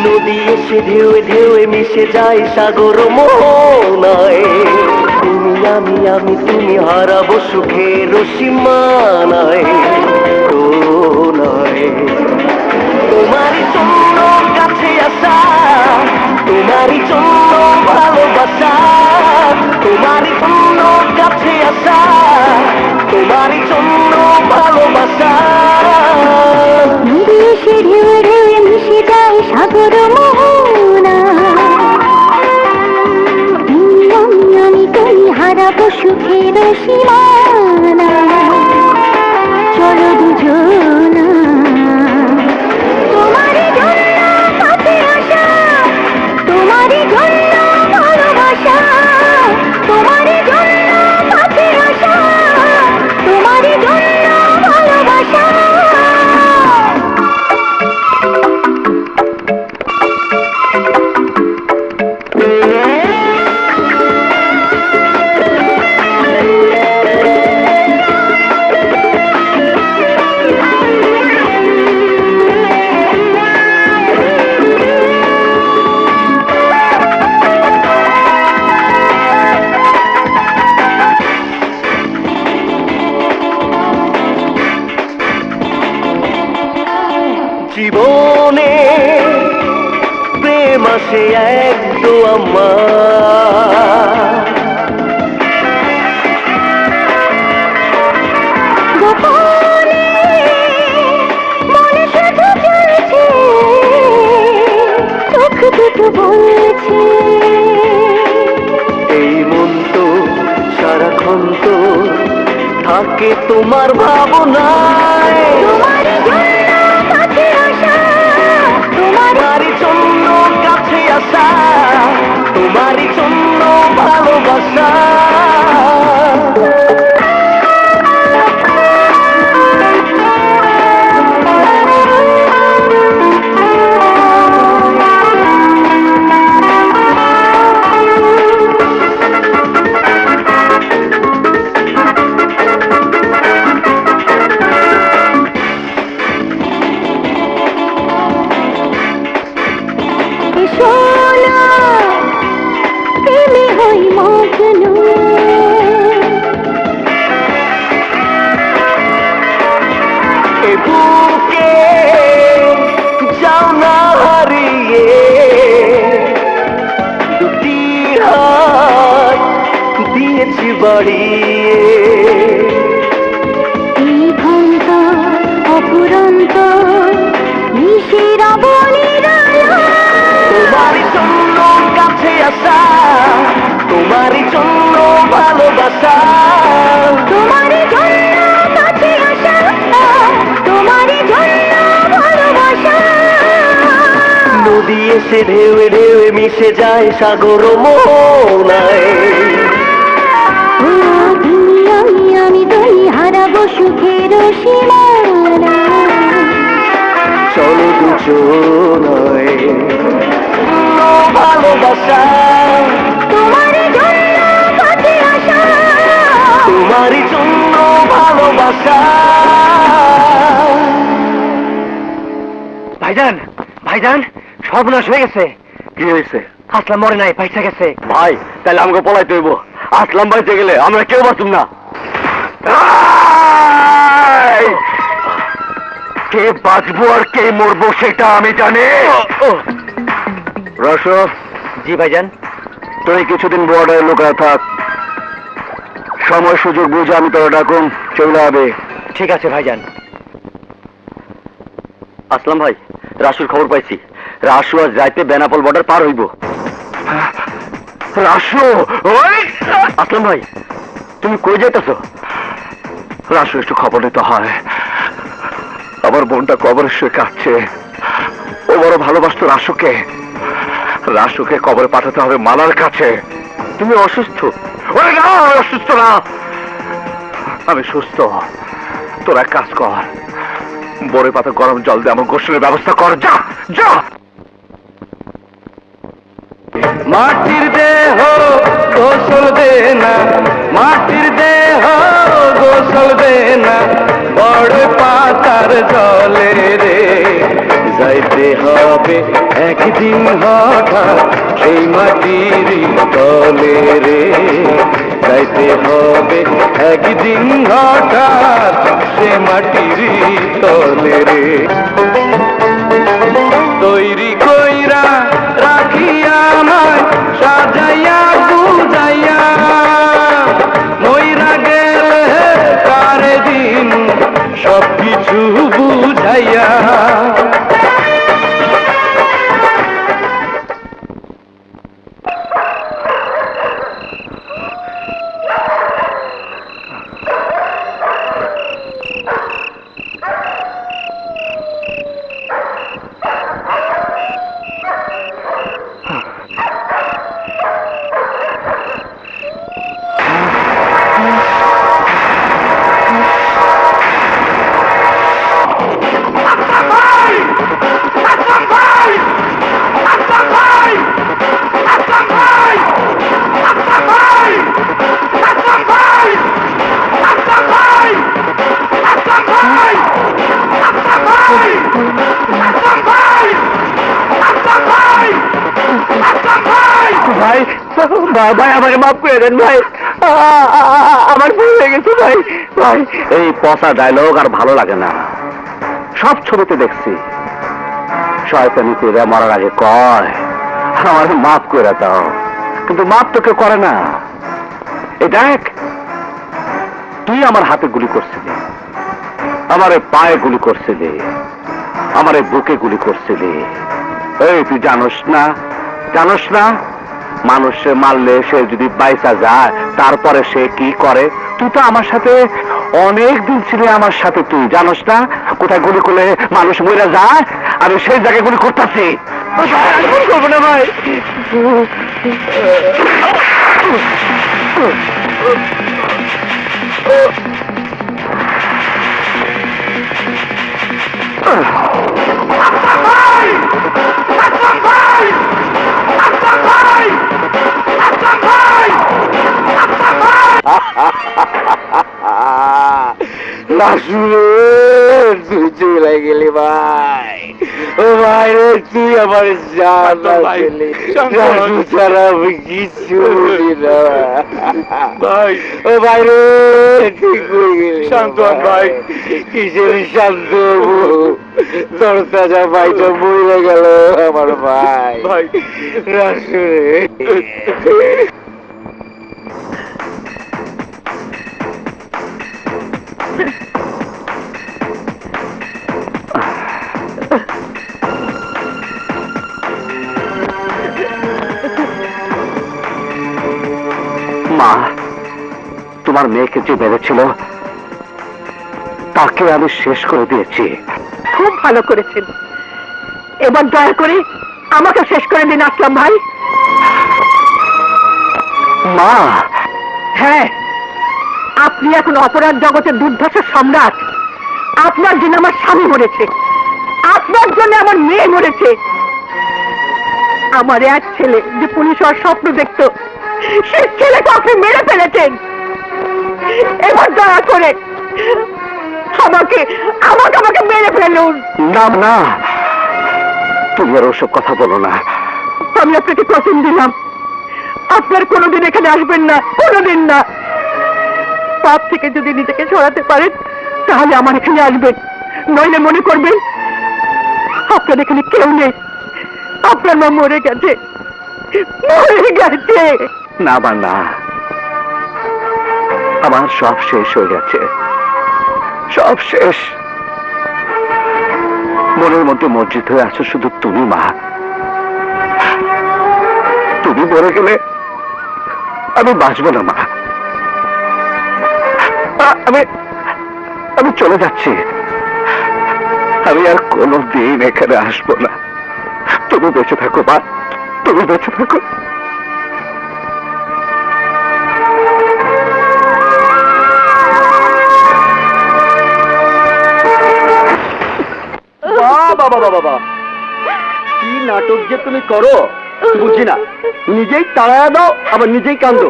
B: নদী এসে ঢেউয়ে ঢেউয়ে মিশে যায় সাগর মোহনায়। তুমি আমি তুমি হারাবো সুখের সীমানায় ও নয় তোমারই জন্য কাছে আসা তোমারই জন্য ভালোবাসা তোমারই জন্য কাছে আসা তোমারই জন্য ভালোবাসা
F: এসে ঢেউ ঢেউ মিশে যায় সাগর মোহনা আমি তুমি হারাবো সুখের সীমানা চলো দুজনা তোমারই জন্য কাছে আসা তোমারই জন্য ভালোবাসা তোমারই জন্য কাছে আসা তোমারই জন্য ভালোবাসা
B: জীবনে প্রেম আসে এক দোয়া
F: গোপনে মনে শুধু চলছে চোখ দুটো বলছে
B: এই মন তো সারাক্ষণ তো থাকে তোমার ভাবনায়
F: তোমারই জন্য কাছে আসা
B: তোমারই জন্য কাছে আসা তোমারই জন্য ভালোবাসা
F: সোনা প্রেমে হই মগ্ন
B: এ বুকে যাও না হারিয়ে দুটি হাত দিয়েছি বাড়িয়ে
F: এই ঘন্ট অপুরন্ত নিশির বলির
B: তোমারই জন্য কাছে আসা তোমারই জন্য ভালোবাসা
F: তোমারই জন্য কাছে আসা তোমারই জন্য ভালোবাসা
B: নদী এসে ঢেউে ঢেউে মিশে যায় সাগর মোহনায়
F: ও তুমি আমি তুই হারাবো সুখের সীমানা
B: চলো দুজনায় ভালোবাসা
F: তোমারই জন্য কাছে আসা
B: তোমারই জন্য ভালোবাসা
E: ভাইজান ভাইজান সর্বনাশ হয়ে গেছে।
B: কি হয়েছে?
E: আসলাম মরে নাই, পয়সা গেছে।
B: ভাই তাহলে আমাকে পলাইতে হইব। আসলাম বাইতে গেলে আমরা কেউ বাঁচুম না।
A: কে বাঁচবো আর কে মরবো সেটা আমি জানি। রস,
E: জি ভাইজান।
A: তুই কিছুদিন বর্ডারে লুকায় থাক, সময় সুযোগ বুঝে আমি তোরা ডাকুম চলে যাবে।
E: ঠিক আছে ভাইজান।
B: আসলাম ভাই, রাসুর খবর পাইছি। রাসু আজ রাইতে বেনাপোল বর্ডার পার হইব।
A: রাসু, ওই
B: আসলাম ভাই, তুমি কই যাইতেছো?
A: রাসু একটু খবর নিতে হয়। আমার বোনটা কবরে শুয়ে কাঁদছে। ও বড় ভালোবাসতো রাসুকে। রাসুকে কবরে পাঠাতে হবে মালার কাছে।
B: তুমি অসুস্থ?
A: ওরে না, অসুস্থ না, আমি সুস্থ। তোরা এক কাজ কর, বড়ে পাতা গরম জল দিয়ে আমার গোসলের ব্যবস্থা কর। যা যা।
B: মাটির দেহ গোসল দে না, মাটির দেহ গোসল দে না, বড় পাতার জলে রে যাইতে হবে একদিন হঠাৎ সেই মাটির তলে রে যাইতে হবে একদিন হঠাৎ সে মাটির তলে রে তৈরি কইরা রাখিয়া আমায় সাজাইয়া বুঝাইয়া মইরা গেলে কারে দিন সবকিছু বুঝাইয়া
A: ভাই ভাই আমাকে মাফ করে দেন ভাই আমার ভুল হয়ে গেছে ভাই ভাই
D: এই পচা ডায়লগ আর ভালো লাগে না। সব ছবিতে দেখছি শয়তানি করে মরার আগে কয় আমার মাফ করে দাও, কিন্তু মাফ তো কেউ করে না। এই দেখ, তুই আমার হাতে গুলি করছিলি, আমার পায়ে গুলি করছিলি, আমার বুকে গুলি করছিলি। এই তুই জানোস না মানুষে মারলে সে যদি বাইসা যায় তারপরে সে কি করে? তুই তো আমার সাথে অনেক দিন ছিলি, আমার সাথে তুই জানোস না কোথায় গুলি করলে মানুষ মরে যায়? আমি সেই জায়গায় গুলি করতেছি।
A: করবো না ভাই। তুই চলে গেলি ভাই। ও ভাই রে, তুই আমার জান ছাড়া আমি কিছু বুঝি না ভাই। ও ভাই রে, ঠিক হয়ে গেলি। শান্ত ভাই। কিসের শান্ত? তোর তাজা ভাইটা মরে গেল আমার ভাই। ভাই রাসু রে।
D: মা, তোমার মেয়েকে যে বেঁধেছিল তাকে আমি শেষ করে দিয়েছি।
C: খুব ভালো করেছেন। এবার দয়া করে আমাকে শেষ করে দিন আসলাম ভাই।
D: মা,
C: হ্যাঁ, আপনি এখন অপরাধ জগতের দুর্ধর্ষ সম্রাট। আপনার জন্য আমার স্বামী মরেছে, আপনার জন্য আমার মেয়ে মরেছে। আমার এক ছেলে যে পুলিশ হওয়ার স্বপ্ন দেখতো, সে ছেলেকে আপনি মেরে ফেলেছেন। এবার দয়া করে আমাকে আমাকে আমাকে মেরে ফেলুন।
D: না না, তুমি আর ওসব কথা বলো না।
C: আমি আপনাকে কসম দিলাম, আপনার কোনোদিন এখানে আসবেন না, কোনোদিন না। পাপ থেকে যদি নিজেকে সরাতে পারেন তাহলে আমার এখানে আসবেন, নইলে মনে করবেন আপনার এখানে কেউ নেই। আপনার মা মরে গেছে, মরে গেছে।
D: না বা না, আমার সব শেষ হয়ে গেছে, সব শেষ। মনের মধ্যে মসজিদ হয়ে আছো শুধু তুমি মা। তুমি মরে গেলে আমি বাঁচবো না মা। আমি চলে যাচ্ছি, আমি আর কোনোদিন এখানে আসবো না। তুমি বেঁচে থাকো মা, তুমি বেঁচে থাকো।
B: বাবা, কি নাটক যে তুমি করো বুঝি না। নিজেই তাড়ায়া দাও আবার নিজেই কান্দো।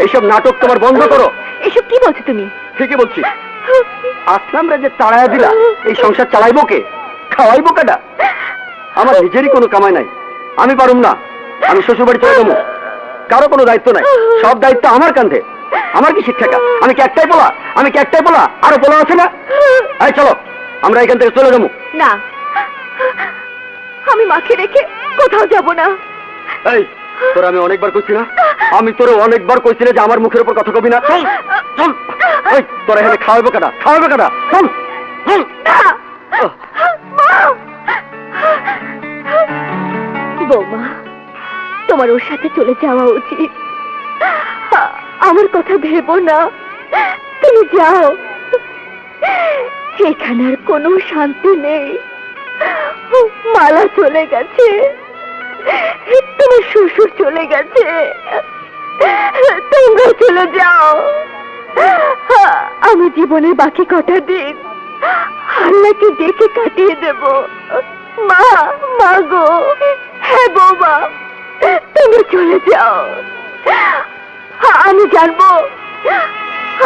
B: এইসব নাটক তোমার বন্ধ করো।
F: এসব কি বলছো তুমি?
B: ঠিকই বলছি। আসলামরা যে তাড়ায়া দিলা, এই সংসার চালাইবো কে, খাওয়াইবো কাটা? আমার নিজেরই কোনো কামাই নাই, আমি পারুম না। আমি শ্বশুর বাড়ি চলে যাবো, কারো কোনো দায়িত্ব নাই, সব দায়িত্ব আমার কাঁধে। আমার কি শিক্ষা? আমি কি একটাই বলা? আরো বলা আছে না? এই চলো, আমরা এখান থেকে চলে যাবো।
F: না, আমি মাকে রেখে কোথাও যাব না।
B: এই তোরা আমি অনেকবার কইছি না, যে আমার মুখের উপর কথা কবি না। চল চল, এই তোরা এখানে খাওয়াবে কাটা, চল চল।
F: বৌমা, তোমার ওর সাথে চলে যাওয়া উচিত। আমার কথা ভেবো না, তুমি যাও। এখানে আর কোনো শান্তি নেই। মালা চলে গেছে, তোমার শ্বশুর চলে গেছে, তোমরা চলে যাও। আমি জীবনের বাকি কটা দিন আল্লাহকে ডেকে কাটিয়ে দেব। মা গো, হ্যাঁ বৌমা, তুমি চলে যাও। আমি জানবো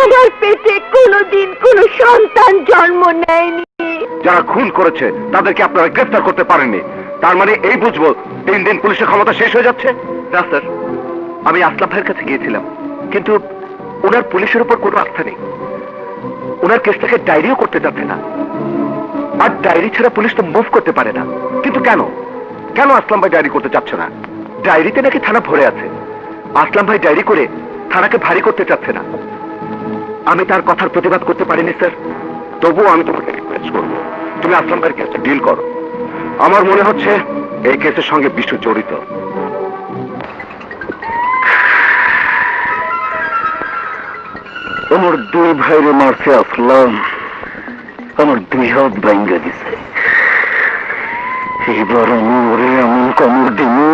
F: আমার পেটে কোনোদিন কোনো সন্তান জন্ম নেয়নি।
A: যারা খুন করেছে তাদেরকে আপনারা গ্রেফতার করতে পারেননি, তার মানে এই বুঝবো 3 দিন পুলিশের ক্ষমতা শেষ হয়ে যাচ্ছে? না স্যার, আমি আসলাম ভাইয়ের কাছে গিয়েছিলাম, কিন্তু ওনার পুলিশের উপর কোনো আস্থা নেই। ওনার কেসটাকে ডায়েরিও করতে যাচ্ছে না, আর ডায়েরি ছাড়া পুলিশ তো মুভ করতে পারে না। কিন্তু কেন আসলাম ভাই ডায়েরি করতে চাচ্ছে না? ডায়েরিতে নাকি থানা ভরে আছে। আসলাম ভাই ডায়েরি করে থানাকে ভারী করতে চাচ্ছে না। আমি তার কথার প্রতিবাদ করতে পারিনি স্যার, তবুও আমি তোমাকে রিকোয়েস্ট করবো, তুমি আসলাম ভাইয়ের কেসটা ডিল করো। আমার মনে হচ্ছে এই কেসের সঙ্গে বিষ্ণু জড়িত।
B: আমার 2 ভাইরে মারছে আসলাম, আমার 2 হাত ভাঙ্গা দিছে। এবার আমি ওরে এমন কামড় দিমু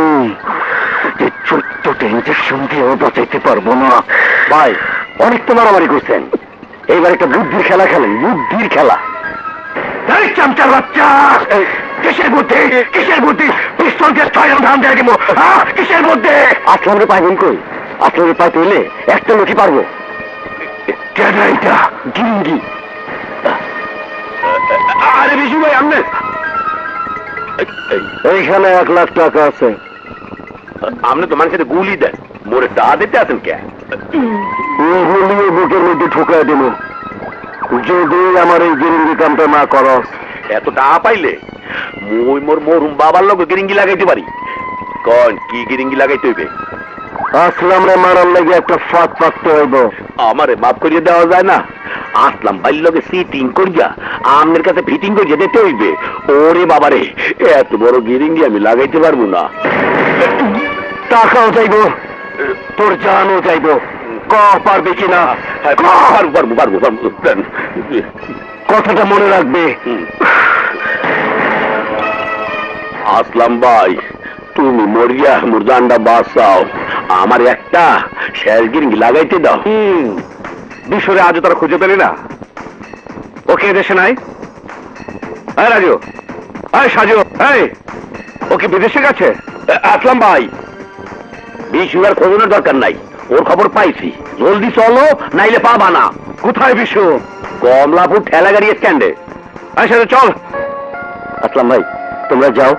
B: যে 14টা ইঞ্জেকশন দিয়েও বাঁচাইতে পারবো না। ভাই, অনেক তো মারামারি করছেন, এইবার একটা বুদ্ধির খেলা খেলেন, বুদ্ধির খেলা।
A: এই চামচার বাচ্চা, কিসের বুদ্ধি? পিস্তলকে 6 ধান দিয়ে দিব, কিসের বুদ্ধি?
B: আসলামরে পাইবেন কই? আসলামরে পাইতে হইলে একটা লোকই পারবো।
A: কেন এটা?
B: গিঙ্গি।
A: আরে বিশু ভাই, আমনে
B: এইখানে 1 লাখ টাকা আছে।
A: আমনে তো মানুষের গুলি দেন, মোরে দা দিতে আছেন কে?
B: বুকের মধ্যে ঠুকাই দেব যদি আমার এই গিরিঙ্গি কামটা না করস।
A: এত টাকা পাইলে মুই মোর মরুম বাবার লোক গিরিঙ্গি লাগাইতে পারি। কোন কি গিরিঙ্গি লাগাইতে হইবে?
B: আসলাম রে মারার লাগে একটা ফাঁদ পাততে হইব।
A: আমারে মাফ করিয়ে দেওয়া যায় না? আসলাম বাইর লগে সিটিং করিয়া আমনের কাছে ফিটিং করিয়া যেতে হইবে। ওরে বাবারে, এত বড় গিরিঙ্গি আমি লাগাইতে পারবো না।
B: টাকাও চাইব, তোর জানও চাইব, ক পারবে কিনা?
A: পারবো।
B: কথাটা মনে রাখবে।
A: আসলাম ভাই, তুমি মরিয়া মোর জানটা বাঁচাও, আমার একটা শেষ গিরিঙ্গি লাগাইতে দাও। বিশ্বরে আজও তারা খুঁজে পেলি না? ওকে দেশে নাই? হ্যাঁ রাজু, হ্যাঁ সাজু, হ্যাঁ ওকে বিদেশে গেছে? আসলাম ভাই, বিশু আর খোঁজনের দরকার নাই, ওর খবর পাইছি। জলদি চলো, নাইলে পাবা না। কোথায় বিশু? কমলাপুর ঠেলা গাড়ি স্ট্যান্ডে। হ্যাঁ সাজু চল।
B: আসলাম ভাই, তোমরা যাও,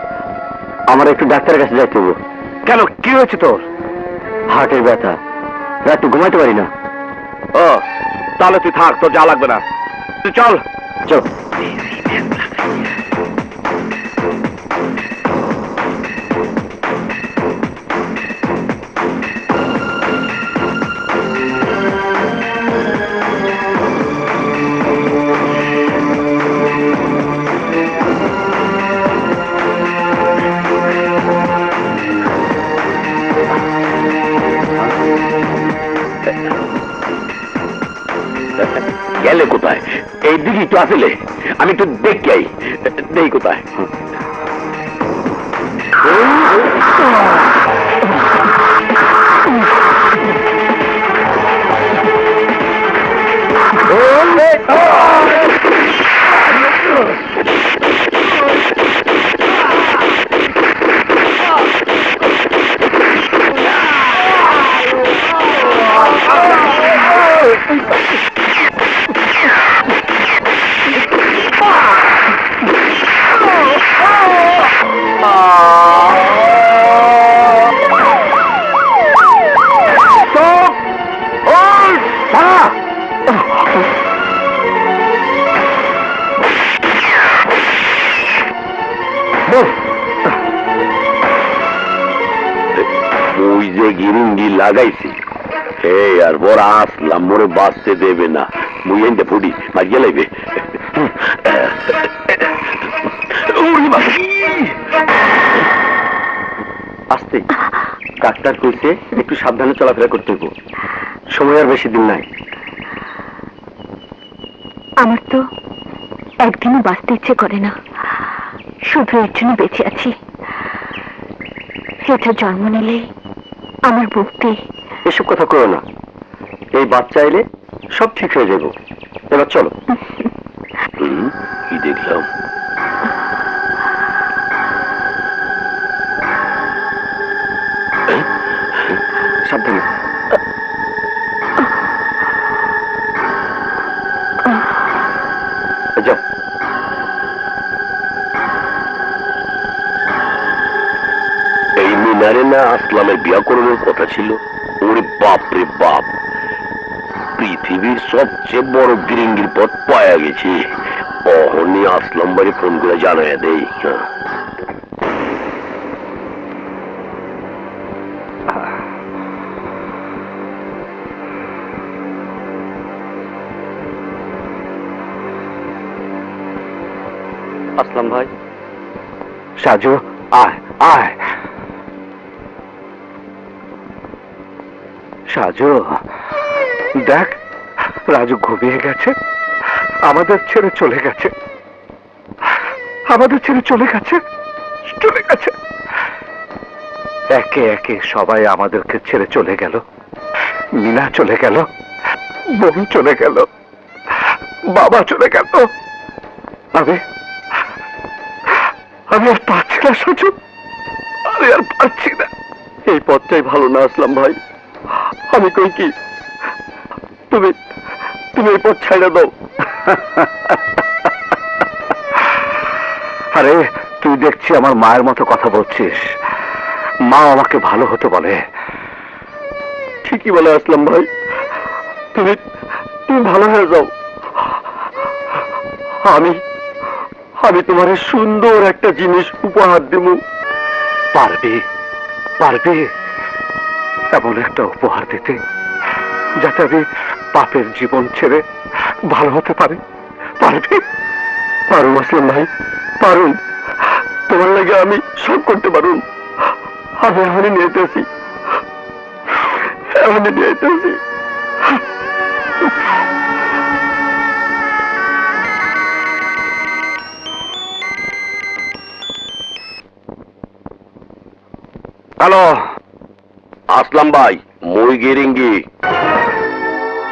B: আমার একটু ডাক্তারের কাছে যাইতে হবে।
A: কেন, কি হয়েছে তোর?
B: হার্টের ব্যথা, রাতে ঘুমাইতে পারি না।
A: ও তাহলে তুই থাক, তোর যা লাগবে না, তুই চল।
B: চল।
A: গেলে কোথায়? এই দিকে একটু আসলে আমি একটু দেখি আই, দেখি কোথায়। Stop! Hold!
B: মুই যে গিরিঙ্গি লাগাইছি হে আর বড় আসলাম মোরে বাঁচতে দেবে না, মুই এনতে ফুটি মারিয়ে লাইবে।
E: আস্তে, ডাক্তার কইছে একটু সাবধানে চলাফেরা করতে হইব, সময় আর বেশি দিন নাই।
F: আমার তো একদিনও বাঁচতে ইচ্ছে করে না, শুধু এর জন্য বেঁচে আছি। এটা জন্ম নিলে আমার মুক্তি।
E: এসব কথা করো না, এই বাচ্চা এলে সব ঠিক হয়ে যাবো। এবার চলো।
B: কি দেখলাম?
E: সাবধানে। যাও।
B: এই মিনারে না আসলামের বিয়া করানোর কথা ছিল? ওরে বাপ রে বাপ, পৃথিবীর সবচেয়ে বড় গিরিঙ্গির পথ পায়া গেছে। অহনি আসলাম বাড়ি ফোন করে জানাইয়া দেই।
E: আসলাম ভাই। সাজু, আয় আয়। সাজু, দেখ রাজু ঘুমিয়ে গেছে, আমাদের ছেড়ে চলে গেছে, আমাদের ছেড়ে চলে গেছে, চলে গেছে। একে একে সবাই আমাদেরকে ছেড়ে চলে গেল। মিনা চলে গেল, বোন চলে গেল, বাবা চলে গেল। আমি আর পারছি না সাজু, আমি আর পারছি না। এই পথটাই ভালো না আসলাম ভাই। আমি কই কি, তুমি তুমি এই পথ ছাইড়া দাও। আরে তুই দেখছি আমার মায়ের মতো কথা বলছিস। মা আমাকে ভালো হতে বলে। ঠিকই বলে আসলাম ভাই, তুমি তুমি ভালো হয়ে যাও। আমি আমি তোমার সুন্দর একটা জিনিস উপহার দেব। পারবে পারবে এমন একটা উপহার দিতে যাতে আমি পাপের জীবন ছেড়ে ভালো হতে পারি? পারবে? পারুন আসলাম ভাই, পারুন। তোমার লাগে আমি সব করতে পারুন। আমি এমনই নিয়ে যেতেছি, এমনই নিয়ে যেতেছি।
B: হ্যালো আসলাম ভাই, মুই গিরিঙ্গি।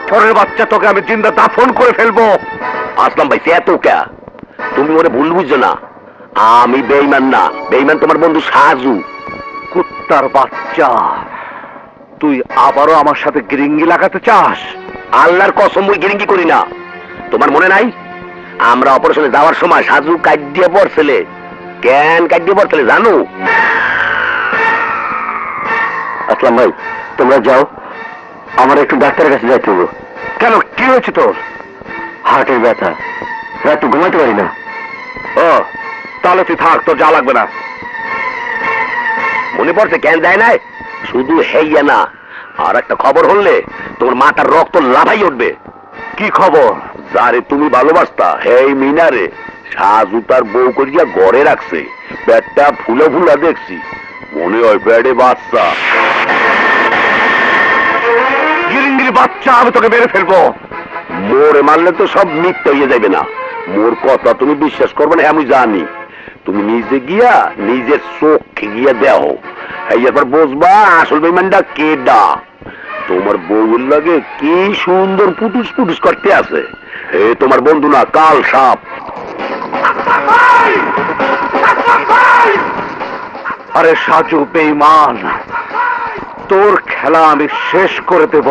A: ছোটের বাচ্চা, তোকে আমি জিন্দা দাফন করে ফেলবো।
B: আসলাম ভাই, সে এত কে? তুমি ওরে ভুল বুঝছো না, আমি বেইমান না। বেইমান তোমার বন্ধু সাজু।
A: কুত্তার বাচ্চা, তুই আবারও আমার সাথে গিরিঙ্গি লাগাতে চাস?
B: আল্লাহর কসম, মুই গিরিঙ্গি করি না। তোমার মনে নাই আমরা অপারেশনে যাওয়ার সময় সাজু কাট দিয়ে পড়ছিলে? কেন কাট দিয়ে পড়ছিলে জানো?
E: আসলাম ভাই, তোমরা যাও, আমার একটু ডাক্তারের কাছে যাইতে হবে।
A: কেন, কি হয়েছে তোর?
E: হার্টের ব্যথা, রাত ঘুমাতে পারি না।
A: ও, তাহলে তুই থাক, তোর যা লাগবে না।
B: মনে পড়ছে কেন যায় নাই? শুধু হেইয়া না, আর একটা খবর হলে তোমার মাথার রক্ত লাফাই উঠবে।
A: কি খবর?
B: যারে তুমি ভালোবাসতা, হেই মিনারে সাজু তার বউ করিয়া ঘরে রাখছে। পেটটা ফুলা ফুলা দেখছি, মনে হয় পেটে বাচ্চা।
A: গিরিঙ্গির বাচ্চা, আমি তোকে মেরে ফেলবো।
B: মোরে মারলে তো সব মিথ্যা হয়ে যাবে না? মোর কথা তুমি বিশ্বাস করবে না, আমি জানি। তুমি নিজে গিয়া নিজের চোখে গিয়া দেহ, এবার বুঝবা আসল বেইমানটা কেডা। তোমার বউয়ের লাগে কি সুন্দর পুটুস পুটুস করতে আছে। এ তোমার বন্ধু না, কাল সাপ।
A: আরে সাজু বেঈমান, তোর খেলা আমি শেষ করে দেব।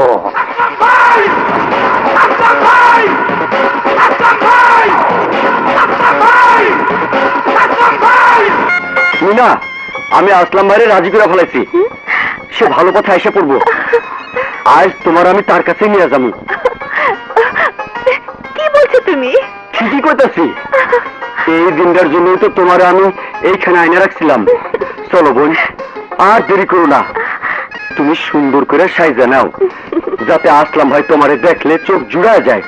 E: মিনা, আমি আসলাম ভাইরে রাজি করে ফেলাইছি। সে ভালো কথা এসে পড়বো। আজ তোমার আমি তার কাছে নিয়ে যাবো।
F: কি বলছো তুমি?
E: ঠিকই কইতাছি। এই দিনটার জন্যই তো তোমার আমি এইখানে আইনা রাখছিলাম। চলো বোন, আর দেরি করো না,
B: তুমি সুন্দর করে সাইজা নাও, যাতে আসলাম ভাই তোমারে দেখলে চোখ জুড়া যায়।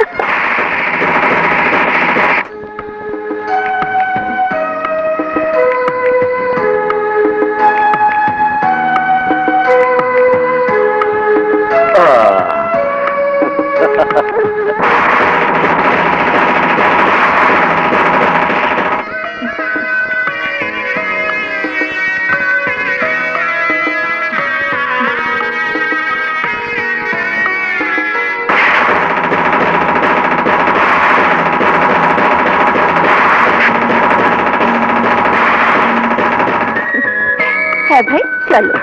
F: হ্যাঁ ভাই চলো।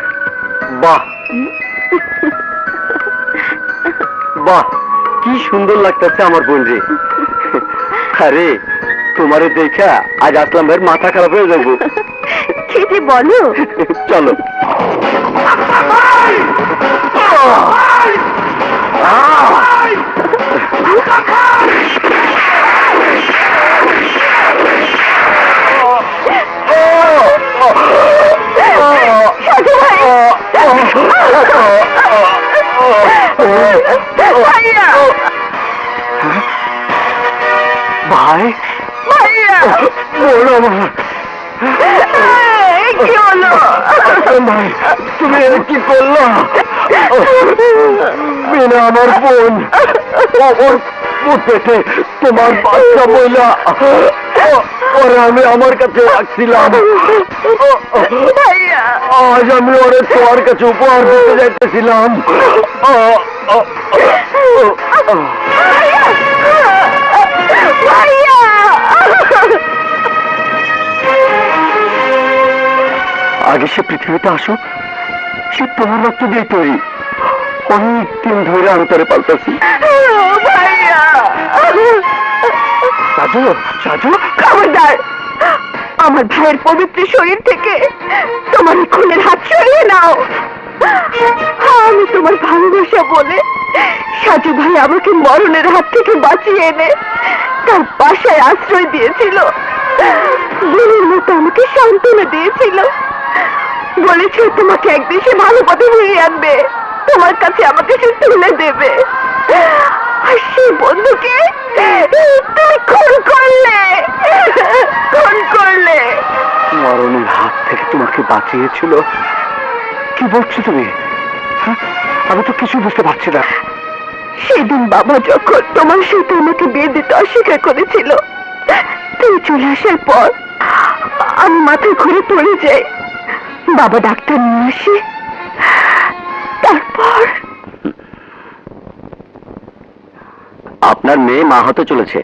B: বাহ বাহ, কি সুন্দর লাগতেছে আমার বোন রে। আরে তোমারে দেখা আজ আসলাম ভাইয়ের মাথা খারাপ হয়ে যাবো।
F: কি যে বলো।
B: চলো। ভাই
C: ভাইয়া
B: বলো আমার
C: কি হলো?
B: ভাই, তুমি এটা কি করলো? বিনা আমার বোন পেটে তোমার বাচ্চা বইলা ওরে আমি আমার কাছে রাখছিলাম।
C: ভাইয়া
B: আজ আমি ওরে তোমার কাছে উপহার দিতে যাইতেছিলাম।
C: ভাইয়া
B: আগে সে পৃথিবীতে আসুক, সে তোমার রক্ত দিয়ে তৈরি। অনেক দিন ধরে আমি তারে পাল্টাছি।
C: ভাইয়া
B: সাজু সাজু,
C: খবরদার, আমার ভাইয়ের পবিত্র শরীর থেকে তোমার এই খুনের হাত সরিয়ে নাও। আমি তোমার ভালোবাসা বলে সাজু ভাই আমাকে মরণের হাত থেকে বাঁচিয়ে এনে তার বাসায় আশ্রয় দিয়েছিল। বোনের মতো আমাকে সান্ত্বনা দিয়েছিল, বলেছে তোমাকে একদিন সে ভালো পথে ফিরিয়ে আনবে, তোমার কাছে আমাকে সে তুলে দেবে। আর সেই বন্ধুকে তুমি খুন করলে, খুন করলে।
B: মরণের হাত থেকে তোমাকে বাঁচিয়েছিল? কি বলছো তুমি? হ্যাঁ, আমি তো কিছু বুঝতে পারছি না।
C: সেদিন বাবা যখন তোমার সাথে আমাকে বিয়ে দিতে অস্বীকার করেছিল, তুমি চলে আসার পর আমি মাথায় ঘুরে পড়ে যাই। বাবা ডাক্তার নিয়ে আসে, তারপর
B: আপনার মেয়ে মা হতে চলেছে।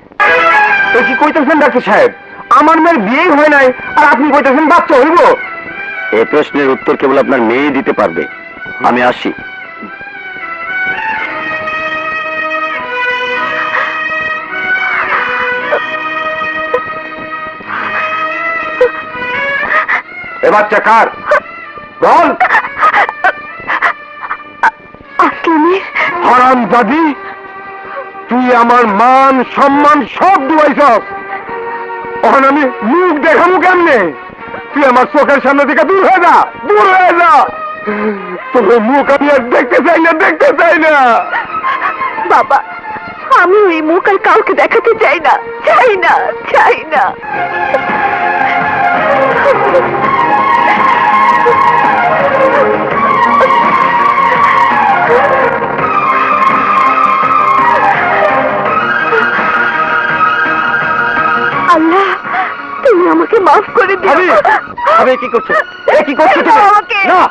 A: কি কইতেছেন ডাক্তার সাহেব? আমার মেয়ের বিয়ে হয় নাই আর আপনি কইতেছেন বাচ্চা হইব?
B: এই প্রশ্নের উত্তর কেবল আপনার মেয়ে দিতে পারবে। আমি আসি।
A: এ বাচ্চা কার বল?
C: আসলামের।
A: হারামজাদি, তুই আমার মান সম্মান সব ডুবাইছস। এখন আমি মুখ দেখাবো কেমনে? তুই আমার চোখের সামনে থেকে দূর হয়ে যা, দূর হয়ে যা। তোর মুখ আমি আর দেখতে চাই না, দেখতে চাই না।
C: বাবা, আমি ওই মুখ আর কাউকে দেখাতে চাই না, চাই না, চাই না। আল্লাহ, তুমি আমাকে মাফ করে দিও।
B: আমি কি করছো? কি করছো
C: ছেড়ে
B: তুমি?
C: দাও আমাকে।
B: না,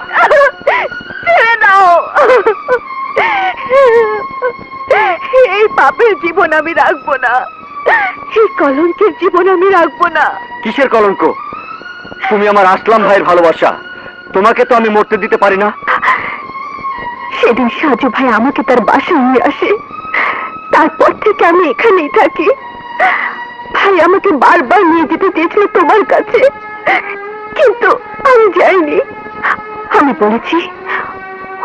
C: ছেড়ে দাও। এই পাপের জীবন আমি রাখবো না, এই কলঙ্কের জীবন আমি রাখবো না।
B: কিসের কলঙ্ক? তুমি আমার আসলাম ভাইয়ের ভালোবাসা, তোমাকে তো আমি মরতে দিতে পারি না।
C: সেদিন সাজু ভাই আমাকে তার বাসায় নিয়ে আসে, তারপর থেকে আমি এখানেই থাকি। ভাই আমাকে বারবার নিয়ে যেতে চেয়েছিল তোমার কাছে, কিন্তু আমি যাইনি। আমি বলেছি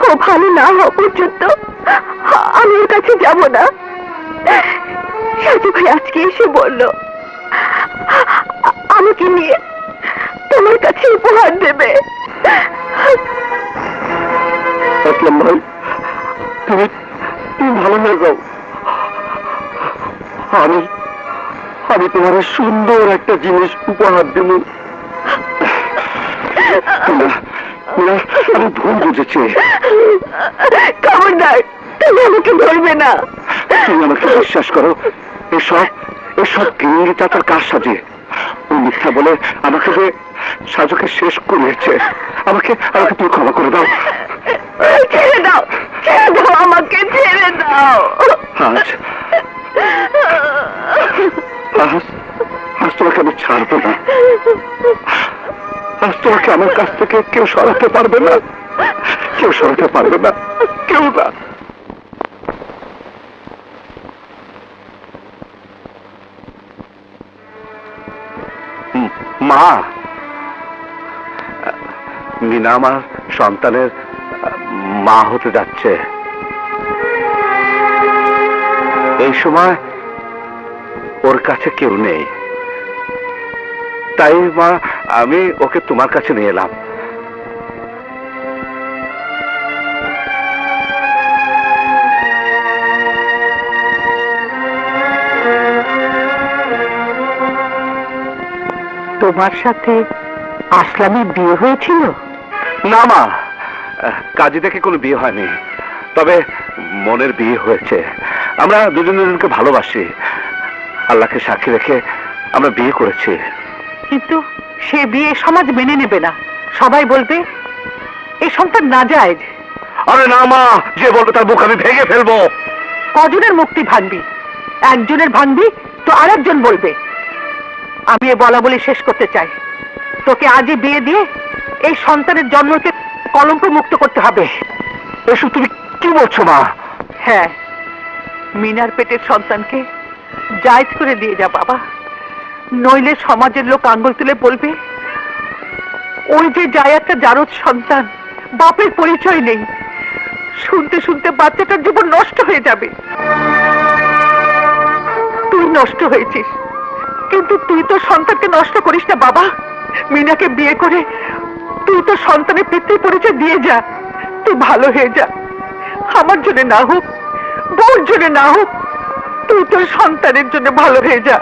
C: ও ভালো না হওয়া পর্যন্ত আমি ওর কাছে যাব না। সাজু ভাই আজকে এসে বলল আমাকে নিয়ে তোমার কাছে উপহার দেবে।
B: ওকে,
A: আসলাম ভাই, তুমি তুমি ভালো হয়ে যাও। আমি আমি তোমার সুন্দর একটা জিনিস উপহার দেব। আমি ভুল বুঝেছি।
C: খবরদার, তুমি আমাকে ধরবে না।
A: তুমি আমাকে বিশ্বাস করো, এসব এসব গিরিঙ্গি চাচার কাজ সাজিয়ে ওই মিথ্যা বলে আমাকে যে সাজুকে শেষ করিয়েছে। আমাকে আমাকে তুমি ক্ষমা করে দাও।
C: ছেড়ে দাও, ছেড়ে দাও, আমাকে ছেড়ে দাও।
A: আজ আজ আজ তোমাকে আমি ছাড়বো না। আজ তোমাকে আমার কাছ থেকে কেউ সরাতে পারবে না, কেউ সরাতে পারবে না, কেউ না। মা, মিনা আমার সন্তানের মা হতে যাচ্ছে। এই সময় ওর কাছে কেউ নেই, তাই মা আমি ওকে তোমার কাছে নিয়ে এলাম।
C: তোমার সাথে আসলামের বিয়ে হয়েছিল?
A: না মা, কাজী দেখে কোনো বিয়ে হয়নি, তবে মনের বিয়ে হয়েছে। আমরা দুজন দুজনকে ভালোবাসি, আল্লাহকে সাক্ষী রেখে আমরা বিয়ে করেছি।
C: কিন্তু সে বিয়ে সমাজ মেনে নেবে না, সবাই বলবে এই সন্তান নাজায়েজ।
A: আরে না মা, যে বলবে তার বুক আমি ভেঙে ফেলবো।
C: কজনের মুক্তি ভাঙবি? একজনের ভাঙবি তো আরেকজন বলবে। আমি এ বলা বলি শেষ করতে চাই, তোকে আজই বিয়ে দিয়ে এই সন্তানের জন্মকে কলঙ্ক মুক্ত করতে হবে।
A: এসব তুমি কি বলছো মা?
C: হ্যাঁ, মিনার পেটের সন্তানকে জায়েজ করে দিয়ে যা বাবা, নইলে সমাজের লোক আঙ্গুল তুলে বলবে ওই যে যায় একটা জারজ সন্তান, বাপের পরিচয় নেই। শুনতে শুনতে বাচ্চাটার জীবন নষ্ট হয়ে যাবে। তুই নষ্ট হয়েছিস, কিন্তু তুই তো সন্তানকে নষ্ট করিস না বাবা। মিনাকে বিয়ে করে তুই তো সন্তানের পিতৃ পরিচয় দিয়ে যা। তুই ভালো হয়ে যা, আমার জন্য না হোক, বউর জন্য না হোক, তুই তোর সন্তানের জন্য ভালো হয়ে যা।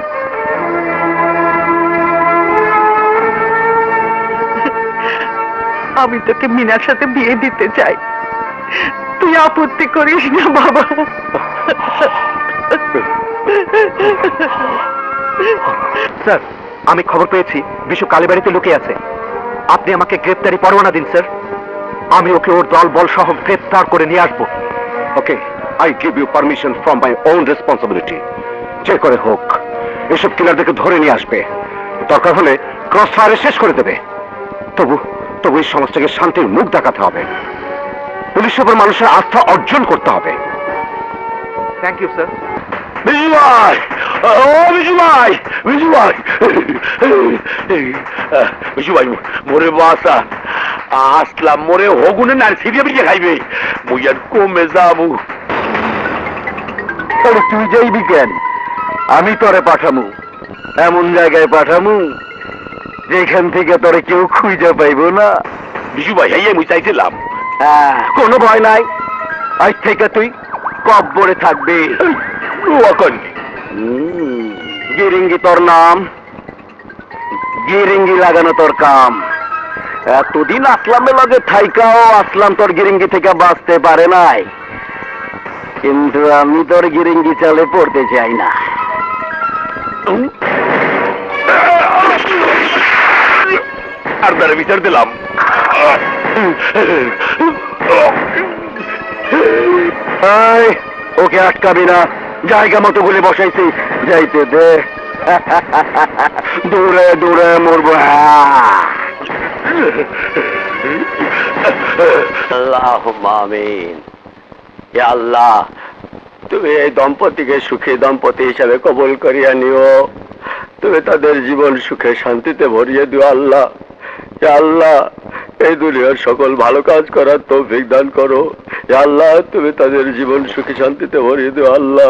C: আমি তোকে মিনার সাথে বিয়ে দিতে চাই, তুই আপত্তি করিস না বাবা।
E: স্যার, আমি খবর পেয়েছি বিশু কালীবাড়িতে লুকিয়ে আছে। আপনি আমাকে গ্রেপ্তারি পরোয়ানা দিন স্যার, আমি ওকে ওর দল বল সহ গ্রেপ্তার করে নিয়ে আসবো।
A: Okay, I give you permission from my own responsibility. যে করে হোক এসব কিলারদেরকে ধরে নিয়ে আসবে, দরকার হলে ক্রস ফায়ারে শেষ করে দেবে। তবু তবু এই সমাজটাকে শান্তির মুখ দেখাতে হবে, পুলিশের উপর মানুষের আস্থা অর্জন করতে হবে।
E: Thank you sir.
A: বিজু ভাই, ও বিজু ভাই, বিজু ভাই, বিজু ভাই মোরে বাসা আসলাম, মোরে হগুনে না সিরিয়া বিজে খাইবে, মুই আর কমে যাবো। তুই যাইবি কেন? আমি তোরে পাঠামু, এমন জায়গায় পাঠামু যেখান থেকে তোরে কেউ খুঁজে পাইব না। বিজু ভাই, এই মুই চাইছিলাম। কোনো ভয় নাই, আজ থেকে তুই কব্বরে থাকবি। গিরিঙ্গি তোর নাম, গিরিঙ্গি লাগানো তোর কাম। এতদিন আসলামের লগে থাইকাও আসলাম তোর গিরিঙ্গি থেকে বাঁচতে পারে নাই, কিন্তু আমি তোর গিরিঙ্গি চালে পড়তে চাই না। আর দ্বারা বিচার দিলাম। ওকে আটকাবি না, জায়গা মতো গুলি বসাইছি, যাইতে দে। দূরে দূরে মরবো। আল্লাহুম্মা আমিন। ইয়া আল্লাহ, তুমি এই দম্পতিকে সুখী দম্পতি হিসাবে কবুল করিয়া নিও। তুমি তাদের জীবন সুখে শান্তিতে ভরিয়ে দিও আল্লাহ। ইয়া আল্লাহ, এই দুনিয়ার সকল ভালো কাজ করার তৌফিক দান করো। ইয়া আল্লাহ, তুমি তাদের জীবন সুখী শান্তিতে ভরিয়ে দিও আল্লাহ।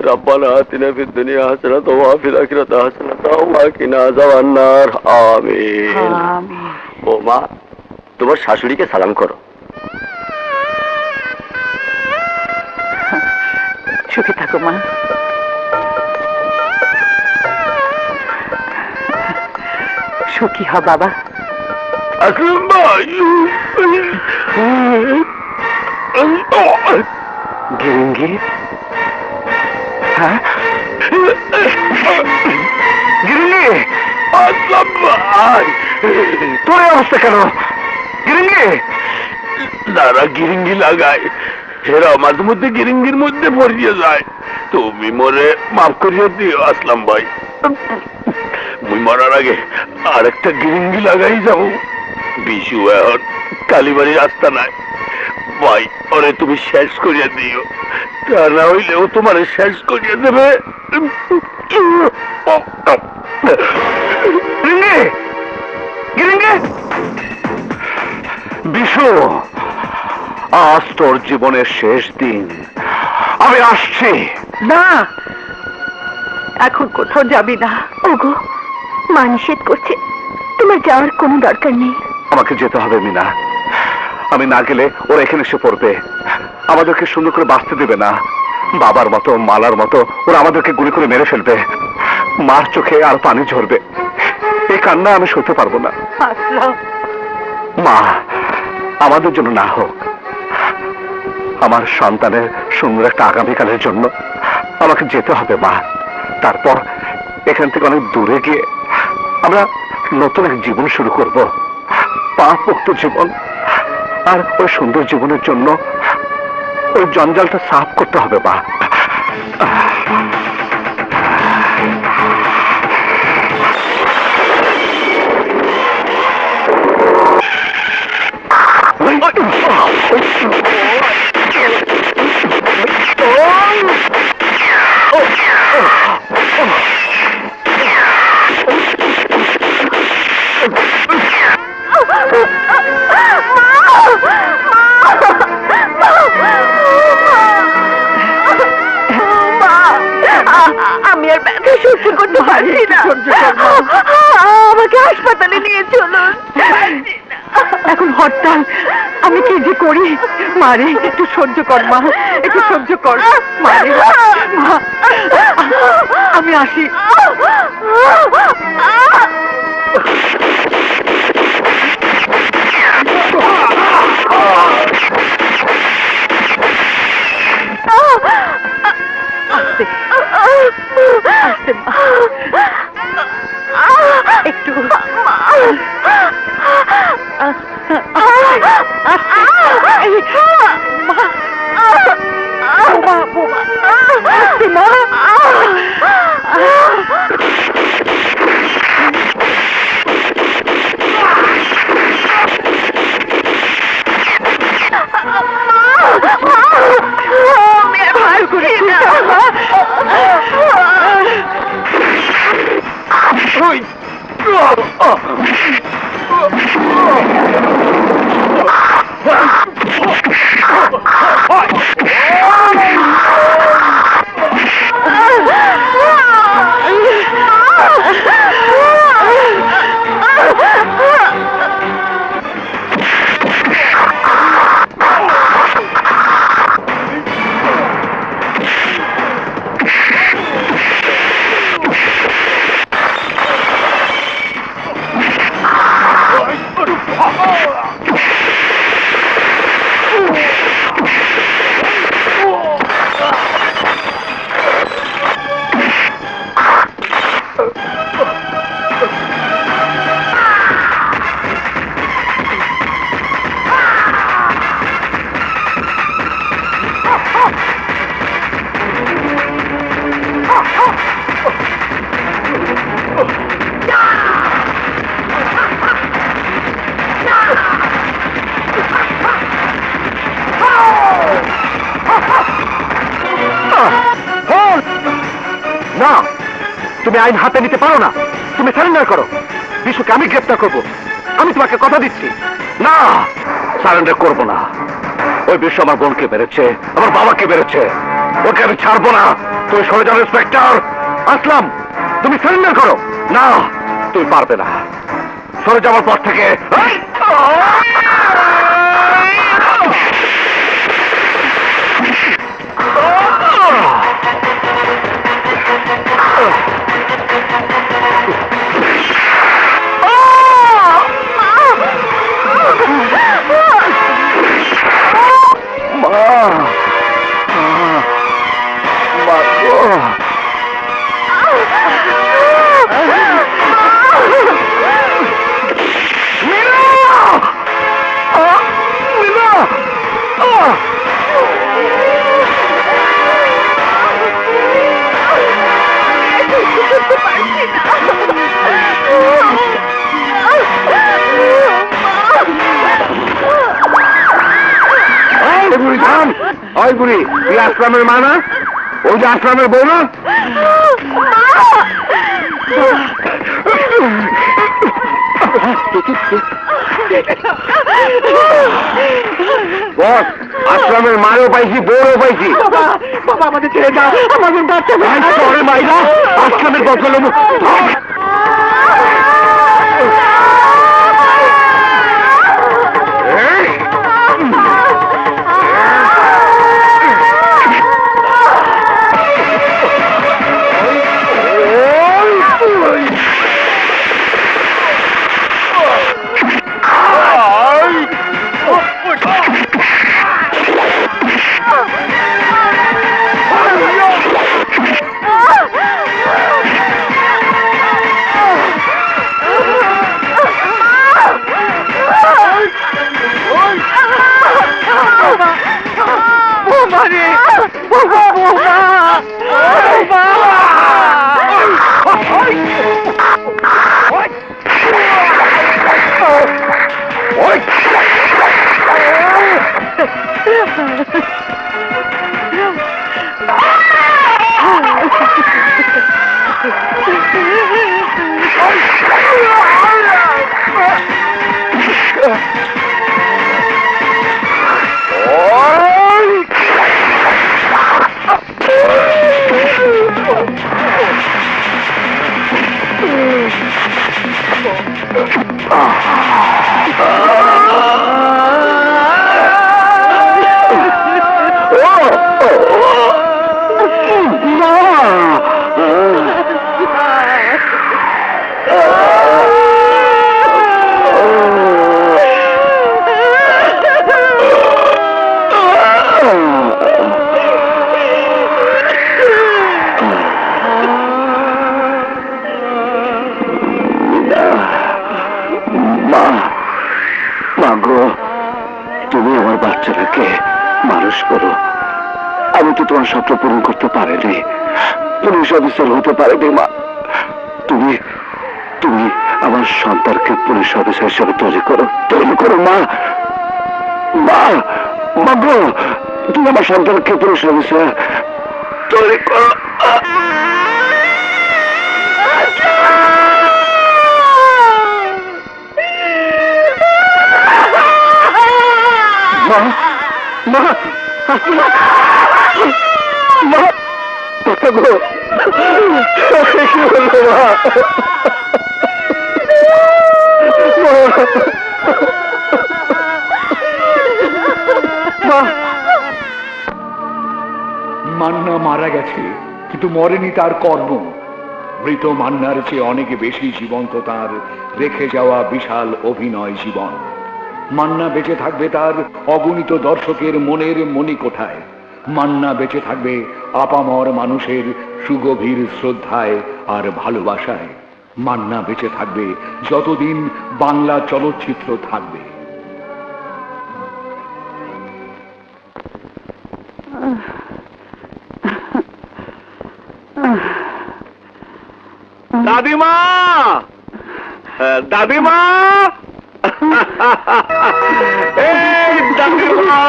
A: রাব্বানা আতিনা ফিদ দুনিয়া হাসানাতাও ওয়া ফিল আখিরাতি হাসানাতাও ওয়া কিনা আযাবান্নার। আমিন। ও মা, তোমার শাশুড়িকে সালাম করো।
C: সুখে থাকো মা। সুখী হ বাবা।
A: আসলাম ভাই,
D: গিরিঙ্গি, হ্যাঁ
A: গিরিঙ্গি, আসলাম ভাই।
D: তোর এই অবস্থা কেন?
A: গিরিঙ্গি, যারা গিরিঙ্গি লাগায় এরা মাঝে মধ্যে গিরিঙ্গির মধ্যে পড়িয়ে যায়। তুমি মরে মাফ করিয়ে দিও আসলাম ভাই। মুই মরার আগে আরেকটা গিরিঙ্গি লাগাই যাবো। বিশু এখন কালীবাড়ির রাস্তা নাই ভাই, ওরে তুমি শেষ করিয়ে দিও, তা না হইলেও তোমার শেষ করিয়ে দেবে। গিরিঙ্গি, গিরিঙ্গি,
D: বিশু, আজ তোর জীবনের শেষ দিন, আমি আসছি।
C: না, এখন কোথাও যাবি না।
F: ওগো, মা নিষেধ করছে, তোমার যাওয়ার কোনো দরকার নেই।
D: আমাকে যেতে হবে মিনা, আমি না গেলে ওরা এখানে এসে পড়বে, আমাদেরকে সুন্দর করে বাঁচতে দেবে না। বাবার মতো মালার মতো ওরা আমাদেরকে গুলি করে মেরে ফেলবে, মার চোখে আর পানি ঝরবে। এই কান্না আমি সইতে পারবো না।
C: আসলাম,
D: মা, আমাদের জন্য না হোক, আমার সন্তানের সুন্দর একটা আগামীকালের জন্য আমাকে যেতে হবে মা। তারপর এখান থেকে অনেক দূরে গিয়ে আমরা নতুন এক জীবন শুরু করব, পাপ মুক্ত জীবন। আর ওই সুন্দর জীবনের জন্য ওই জঞ্জালটা সাফ করতে হবে মা।
F: আমি আর ব্যথা সহ্য করতে পারছি না, আমাকে হাসপাতালে নিয়ে চলুন।
C: এখন হরতাল, আমি কি যে করি। মারে, একটু সহ্য কর মা, একটু সহ্য কর মারে। মা, আমি আসি। আস্তে আস্তে মা, একটু
D: না, তুমি আইন হাতে নিতে পারো না। তুমি সারেন্ডার করো, বিশুকে আমি গ্রেপ্তার করবো। আমি তোমাকে কথা দিচ্ছি। না, সারেন্ডার করবো না। ওই বিশ্ব আমার বোনকে মেরেছে, আমার বাবাকে মেরেছে, ওকে আমি ছাড়বো না। তুমি সরে যাও ইন্সপেক্টর। আসলাম, তুমি সারেন্ডার করো। না, তুমি পারবে না। সরে যাওয়ার পর থেকে
A: বুড়ি থাম। ওই বুড়ি, তুই আসলামের মা না? ওই যে আসলামের বউ না? বস, আসলামের মারও পাইছি, বউও পাইছি।
C: বাবা আমাদের ছেড়ে দাও, আমাদের বাচ্চা
A: মাইরা আসলামের বদল মানুষ করো। আমি তো তোমার স্বপ্ন পূরণ করতে পারিনি, পুলিশ অফিসার হতে পারিনি মা। তুমি তুমি আমার সন্তানকে পুলিশ অফিসার হিসেবে তৈরি করো মা। মা মা গো, তুমি আমার সন্তানকে পুলিশ অফিসার তৈরি করো। মা মা মা গো, কি বলবো মা?
G: মান্না মারা গেছে, কিন্তু মরেনি তার কর্ম। মৃত মান্নার চেয়ে অনেক বেশি জীবন্ত তার রেখে যাওয়া বিশাল অভিনয় জীবন। মান্না বেঁচে থাকবে তার অগণিত দর্শকের মনের মণিকোঠায়। মান্না বেঁচে থাকবে আপামর মানুষের সুগভীর শ্রদ্ধায় আর ভালোবাসায়। মান্না বেঁচে থাকবে যতদিন বাংলা চলচ্চিত্র থাকবে।
A: দাদিমা, দাদিমা, এই দাদিমা,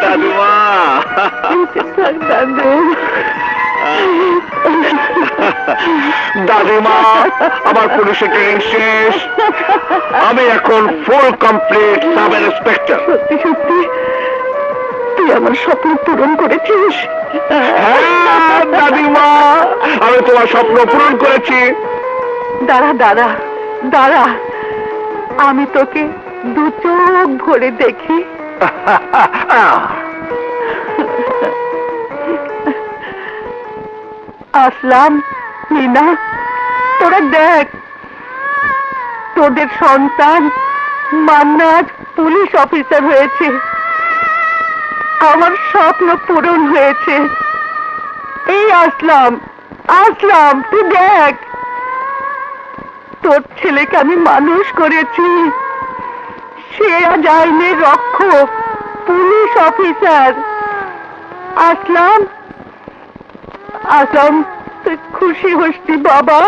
A: দাদিমা, দাদিমা, আমার পুলিশের ট্রেনিং শেষ। আমি এখন ফুল কমপ্লিট সাব ইন্সপেক্টর।
C: সত্যি সত্যি তুই আমার স্বপ্ন পূরণ করেছিস?
A: হ্যাঁ দাদিমা, আমি তোমার স্বপ্ন পূরণ করেছি।
C: দাঁড়া দাঁড়া দাঁড়া, আমি তোকে দু চোখ ভরে দেখি। আসলাম, মিনা, তোরা দেখ, তোদের সন্তান মান্না আজ পুলিশ অফিসার হয়েছে। আমার স্বপ্ন পূরণ হয়েছে। এই আসলাম, আসলাম, তুই দেখ, তোর ছেলেকে আমি মানুষ করেছি। সে আজ আইনের রক্ষক, পুলিশ অফিসার। আসলাম, আসলাম, তুই খুশি হসনি বাবা?